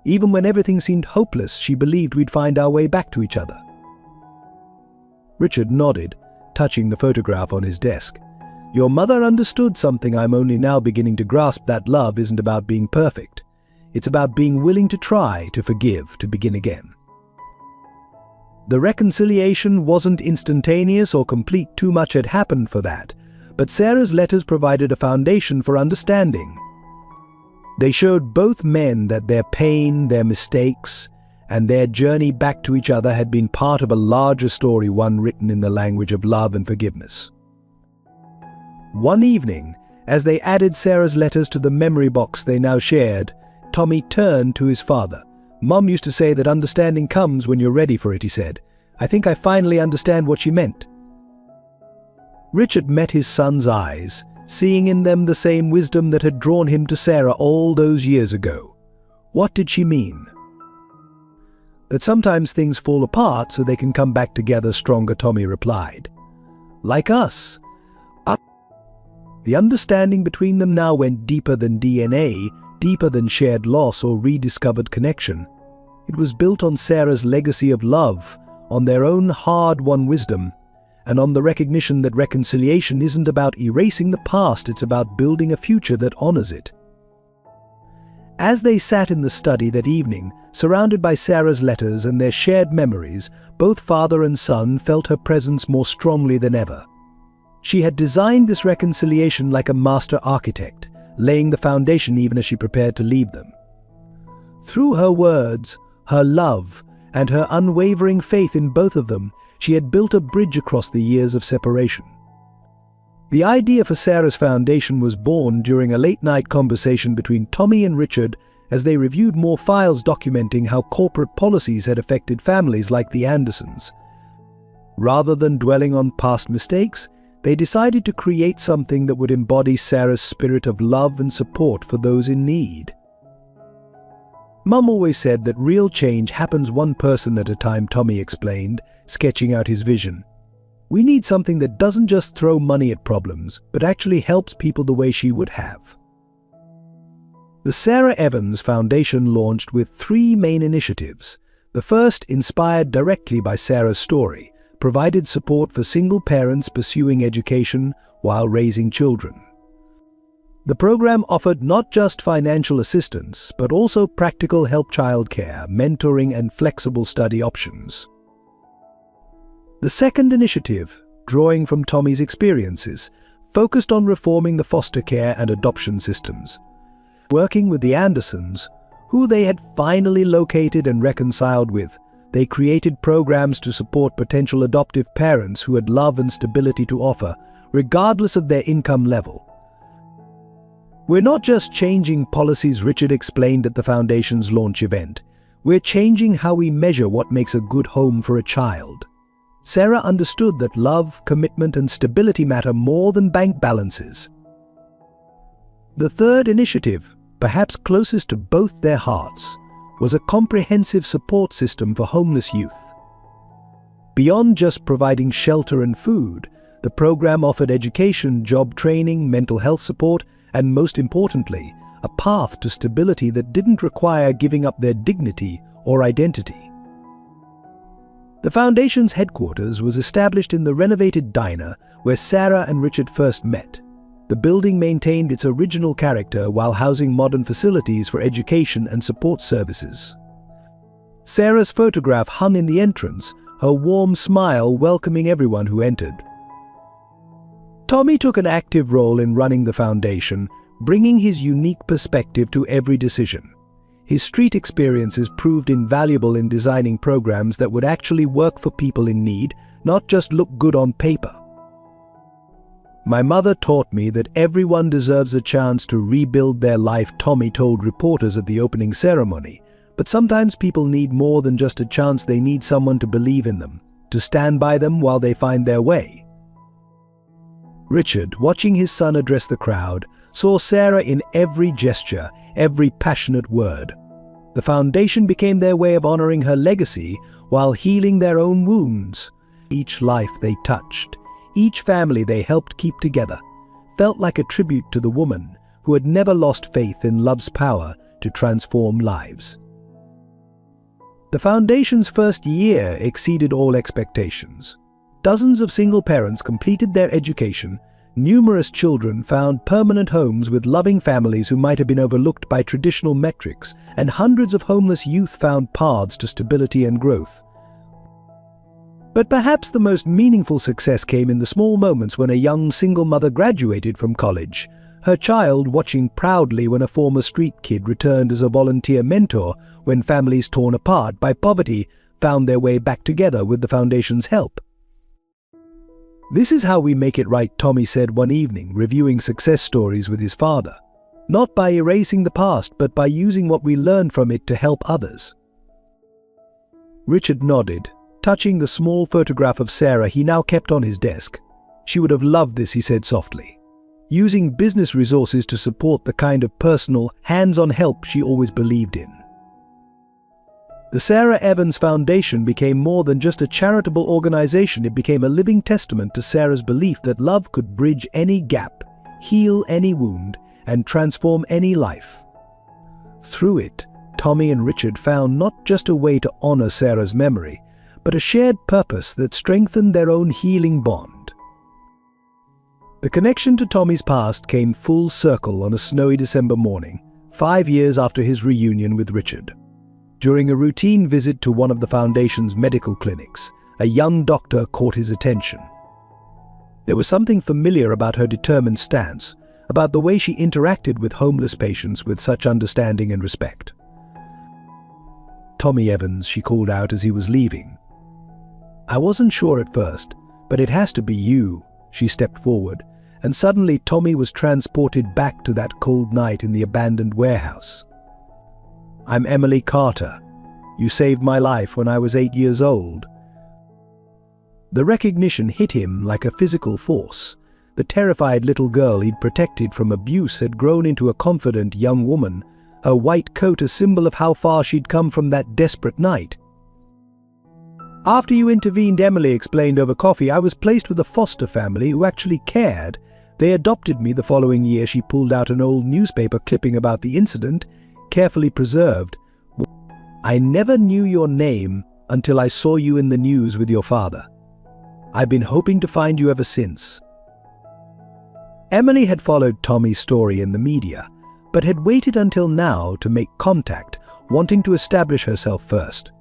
"Even when everything seemed hopeless, she believed we'd find our way back to each other." Richard nodded, touching the photograph on his desk. "Your mother understood something I'm only now beginning to grasp, that love isn't about being perfect. It's about being willing to try, to forgive, to begin again." The reconciliation wasn't instantaneous or complete. Too much had happened for that, but Sarah's letters provided a foundation for understanding. They showed both men that their pain, their mistakes, and their journey back to each other had been part of a larger story, one written in the language of love and forgiveness. One evening, as they added Sarah's letters to the memory box they now shared, Tommy turned to his father. "Mom used to say that understanding comes when you're ready for it," he said. "I think I finally understand what she meant." Richard met his son's eyes, seeing in them the same wisdom that had drawn him to Sarah all those years ago. What did she mean? "That sometimes things fall apart so they can come back together stronger," Tommy replied. "Like us." The understanding between them now went deeper than DNA, deeper than shared loss or rediscovered connection. It was built on Sarah's legacy of love, on their own hard-won wisdom, and on the recognition that reconciliation isn't about erasing the past, it's about building a future that honors it. As they sat in the study that evening, surrounded by Sarah's letters and their shared memories, both father and son felt her presence more strongly than ever. She had designed this reconciliation like a master architect, laying the foundation even as she prepared to leave them. Through her words, her love, and her unwavering faith in both of them, she had built a bridge across the years of separation. The idea for Sarah's foundation was born during a late-night conversation between Tommy and Richard as they reviewed more files documenting how corporate policies had affected families like the Andersons. Rather than dwelling on past mistakes, they decided to create something that would embody Sarah's spirit of love and support for those in need. "Mum always said that real change happens one person at a time," Tommy explained, sketching out his vision. "We need something that doesn't just throw money at problems, but actually helps people the way she would have." The Sarah Evans Foundation launched with 3 main initiatives. The first, inspired directly by Sarah's story, provided support for single parents pursuing education while raising children. The program offered not just financial assistance, but also practical help, childcare, mentoring, and flexible study options. The second initiative, drawing from Tommy's experiences, focused on reforming the foster care and adoption systems. Working with the Andersons, who they had finally located and reconciled with, they created programs to support potential adoptive parents who had love and stability to offer, regardless of their income level. "We're not just changing policies," Richard explained at the Foundation's launch event. "We're changing how we measure what makes a good home for a child." Sarah understood that love, commitment, and stability matter more than bank balances. The third initiative, perhaps closest to both their hearts, was a comprehensive support system for homeless youth. Beyond just providing shelter and food, the program offered education, job training, mental health support, and most importantly, a path to stability that didn't require giving up their dignity or identity. The foundation's headquarters was established in the renovated diner where Sarah and Richard first met. The building maintained its original character while housing modern facilities for education and support services. Sarah's photograph hung in the entrance, her warm smile welcoming everyone who entered. Tommy took an active role in running the foundation, bringing his unique perspective to every decision. His street experiences proved invaluable in designing programs that would actually work for people in need, not just look good on paper. My mother taught me that everyone deserves a chance to rebuild their life, Tommy told reporters at the opening ceremony. But sometimes people need more than just a chance. They need someone to believe in them, to stand by them while they find their way. Richard, watching his son address the crowd, saw Sarah in every gesture, every passionate word. The foundation became their way of honoring her legacy while healing their own wounds. Each life they touched, each family they helped keep together, felt like a tribute to the woman who had never lost faith in love's power to transform lives. The foundation's first year exceeded all expectations. Dozens of single parents completed their education, numerous children found permanent homes with loving families who might have been overlooked by traditional metrics, and hundreds of homeless youth found paths to stability and growth. But perhaps the most meaningful success came in the small moments when a young single mother graduated from college, her child watching proudly when a former street kid returned as a volunteer mentor when families torn apart by poverty found their way back together with the foundation's help. "This is how we make it right," Tommy said one evening, reviewing success stories with his father. "Not by erasing the past, but by using what we learned from it to help others." Richard nodded, touching the small photograph of Sarah he now kept on his desk. "She would have loved this," he said softly. Using business resources to support the kind of personal, hands-on help she always believed in. The Sarah Evans Foundation became more than just a charitable organization. It became a living testament to Sarah's belief that love could bridge any gap, heal any wound, and transform any life. Through it, Tommy and Richard found not just a way to honor Sarah's memory, but a shared purpose that strengthened their own healing bond. The connection to Tommy's past came full circle on a snowy December morning, 5 years after his reunion with Richard. During a routine visit to one of the foundation's medical clinics, a young doctor caught his attention. There was something familiar about her determined stance, about the way she interacted with homeless patients with such understanding and respect. "Tommy Evans," she called out as he was leaving. "I wasn't sure at first, but it has to be you." She stepped forward, and suddenly Tommy was transported back to that cold night in the abandoned warehouse. "I'm Emily Carter. You saved my life when I was 8 years old." The recognition hit him like a physical force. The terrified little girl he'd protected from abuse had grown into a confident young woman, her white coat a symbol of how far she'd come from that desperate night. "After you intervened," Emily explained over coffee, "I was placed with a foster family who actually cared. They adopted me the following year." She pulled out an old newspaper clipping about the incident, carefully preserved. "I never knew your name until I saw you in the news with your father. I've been hoping to find you ever since." Emily had followed Tommy's story in the media, but had waited until now to make contact, wanting to establish herself first.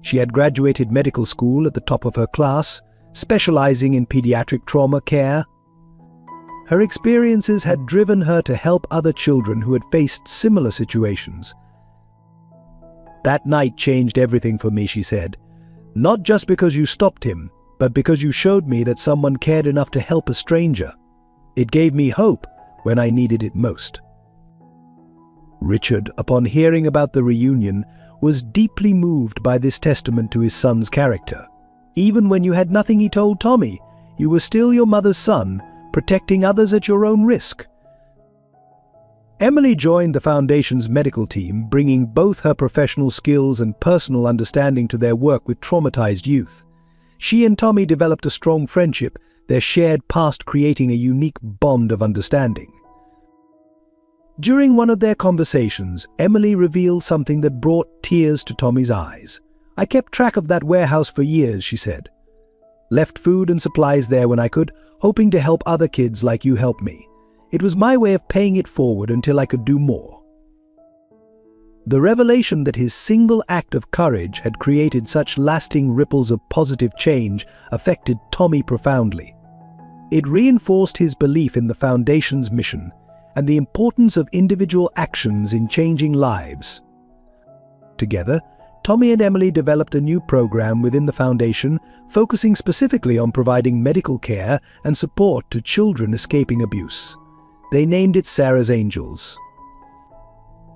She had graduated medical school at the top of her class, specializing in pediatric trauma care. Her experiences had driven her to help other children who had faced similar situations. "That night changed everything for me," she said. "Not just because you stopped him, but because you showed me that someone cared enough to help a stranger. It gave me hope when I needed it most." Richard, upon hearing about the reunion, was deeply moved by this testament to his son's character. "Even when you had nothing," he told Tommy, "you were still your mother's son, protecting others at your own risk." Emily joined the foundation's medical team, bringing both her professional skills and personal understanding to their work with traumatized youth. She and Tommy developed a strong friendship, their shared past creating a unique bond of understanding. During one of their conversations, Emily revealed something that brought tears to Tommy's eyes. I kept track of that warehouse for years, she said. Left food and supplies there when I could, hoping to help other kids like you helped me. It was my way of paying it forward until I could do more. The revelation that his single act of courage had created such lasting ripples of positive change affected Tommy profoundly. It reinforced his belief in the Foundation's mission and the importance of individual actions in changing lives. Together, Tommy and Emily developed a new program within the Foundation, focusing specifically on providing medical care and support to children escaping abuse. They named it Sarah's Angels,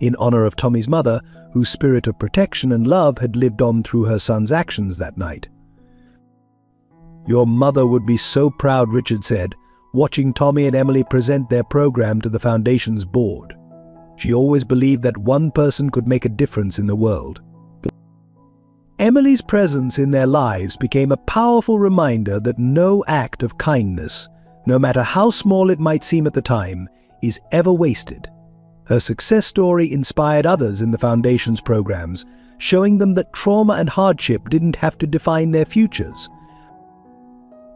in honor of Tommy's mother, whose spirit of protection and love had lived on through her son's actions that night. "Your mother would be so proud," Richard said, watching Tommy and Emily present their program to the Foundation's board. She always believed that one person could make a difference in the world. Emily's presence in their lives became a powerful reminder that no act of kindness, no matter how small it might seem at the time, is ever wasted. Her success story inspired others in the Foundation's programs, showing them that trauma and hardship didn't have to define their futures.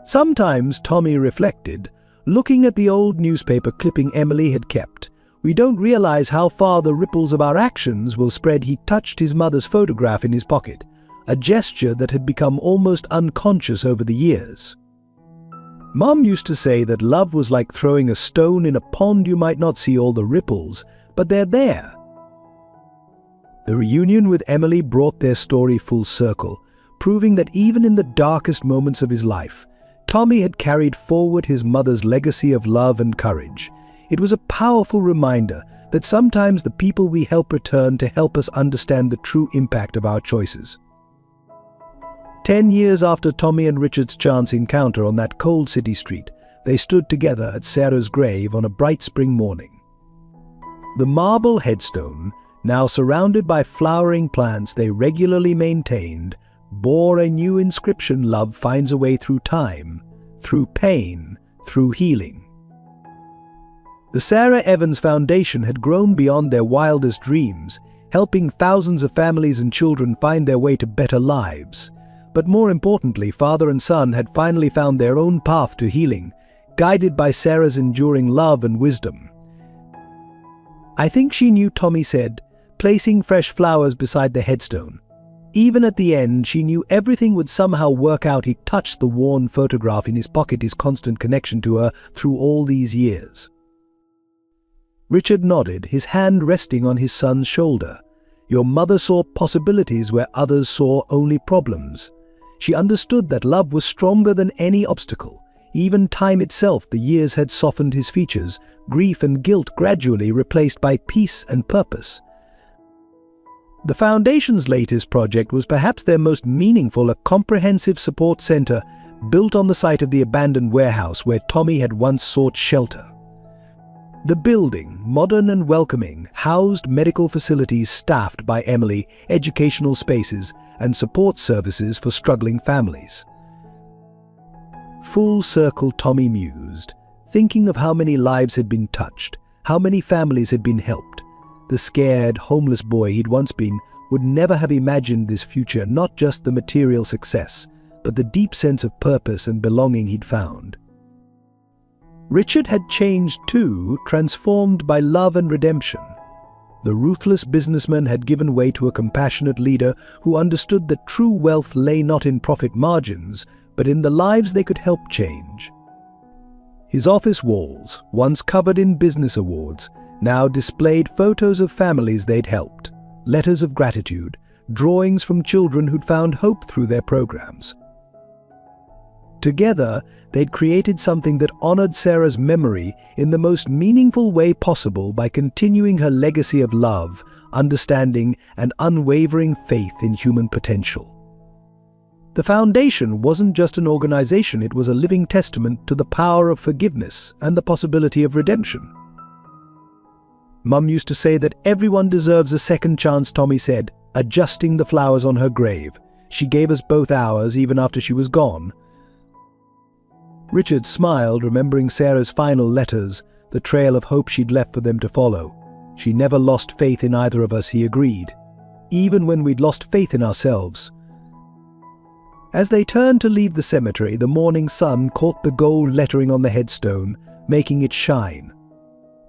Sometimes, Tommy reflected, looking at the old newspaper clipping Emily had kept, we don't realize how far the ripples of our actions will spread. He touched his mother's photograph in his pocket, a gesture that had become almost unconscious over the years. Mom used to say that love was like throwing a stone in a pond. You might not see all the ripples, but they're there. The reunion with Emily brought their story full circle, proving that even in the darkest moments of his life, Tommy had carried forward his mother's legacy of love and courage. It was a powerful reminder that sometimes the people we help return to help us understand the true impact of our choices. 10 years after Tommy and Richard's chance encounter on that cold city street, they stood together at Sarah's grave on a bright spring morning. The marble headstone, now surrounded by flowering plants they regularly maintained, bore a new inscription: love finds a way through time, through pain, through healing. The Sarah Evans Foundation had grown beyond their wildest dreams, helping thousands of families and children find their way to better lives. But more importantly, father and son had finally found their own path to healing, guided by Sarah's enduring love and wisdom. "I think she knew," Tommy said, placing fresh flowers beside the headstone. Even at the end, she knew everything would somehow work out. He touched the worn photograph in his pocket, his constant connection to her through all these years. Richard nodded, his hand resting on his son's shoulder. "Your mother saw possibilities where others saw only problems. She understood that love was stronger than any obstacle. Even time itself, the years had softened his features, grief and guilt gradually replaced by peace and purpose." The Foundation's latest project was perhaps their most meaningful, a comprehensive support center built on the site of the abandoned warehouse where Tommy had once sought shelter. The building, modern and welcoming, housed medical facilities staffed by Emily, educational spaces, and support services for struggling families. Full circle, Tommy mused, thinking of how many lives had been touched, how many families had been helped. The scared, homeless boy he'd once been would never have imagined this future, not just the material success, but the deep sense of purpose and belonging he'd found. Richard had changed too, transformed by love and redemption. The ruthless businessman had given way to a compassionate leader who understood that true wealth lay not in profit margins, but in the lives they could help change. His office walls, once covered in business awards, now displayed photos of families they'd helped, letters of gratitude, drawings from children who'd found hope through their programs. Together, they'd created something that honored Sarah's memory in the most meaningful way possible by continuing her legacy of love, understanding, and unwavering faith in human potential. The Foundation wasn't just an organization, it was a living testament to the power of forgiveness and the possibility of redemption. Mum used to say that everyone deserves a second chance, Tommy said, adjusting the flowers on her grave. She gave us both ours even after she was gone. Richard smiled, remembering Sarah's final letters, the trail of hope she'd left for them to follow. She never lost faith in either of us, he agreed. Even when we'd lost faith in ourselves, As they turned to leave the cemetery, the morning sun caught the gold lettering on the headstone, making it shine.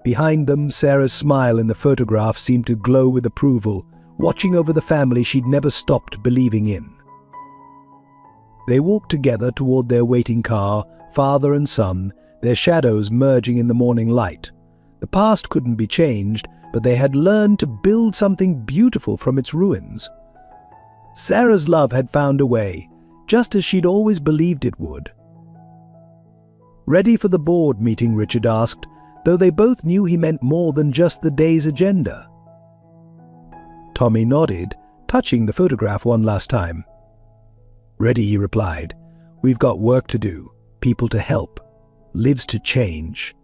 Behind them, Sarah's smile in the photograph seemed to glow with approval, watching over the family she'd never stopped believing in. They walked together toward their waiting car, father and son, their shadows merging in the morning light. The past couldn't be changed, but they had learned to build something beautiful from its ruins. Sarah's love had found a way, just as she'd always believed it would. "Ready for the board meeting?" Richard asked, though they both knew he meant more than just the day's agenda. Tommy nodded, touching the photograph one last time. "Ready," he replied. "We've got work to do, people to help, lives to change."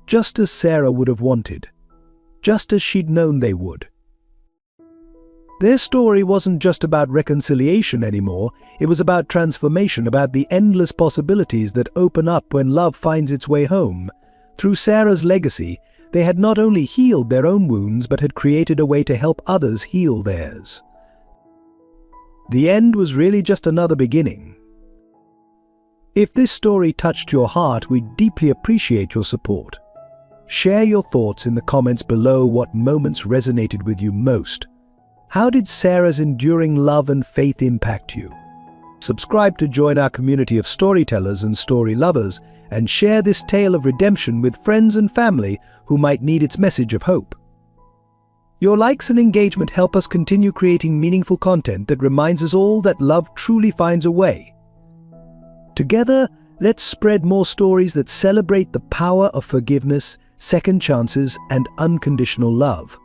Just as Sarah would have wanted, just as she'd known they would. Their story wasn't just about reconciliation anymore, it was about transformation, about the endless possibilities that open up when love finds its way home. Through Sarah's legacy, they had not only healed their own wounds but had created a way to help others heal theirs. The end was really just another beginning. If this story touched your heart, we'd deeply appreciate your support. Share your thoughts in the comments below. What moments resonated with you most? How did Sarah's enduring love and faith impact you? Subscribe to join our community of storytellers and story lovers, and share this tale of redemption with friends and family who might need its message of hope. Your likes and engagement help us continue creating meaningful content that reminds us all that love truly finds a way. Together, let's spread more stories that celebrate the power of forgiveness, second chances, and unconditional love.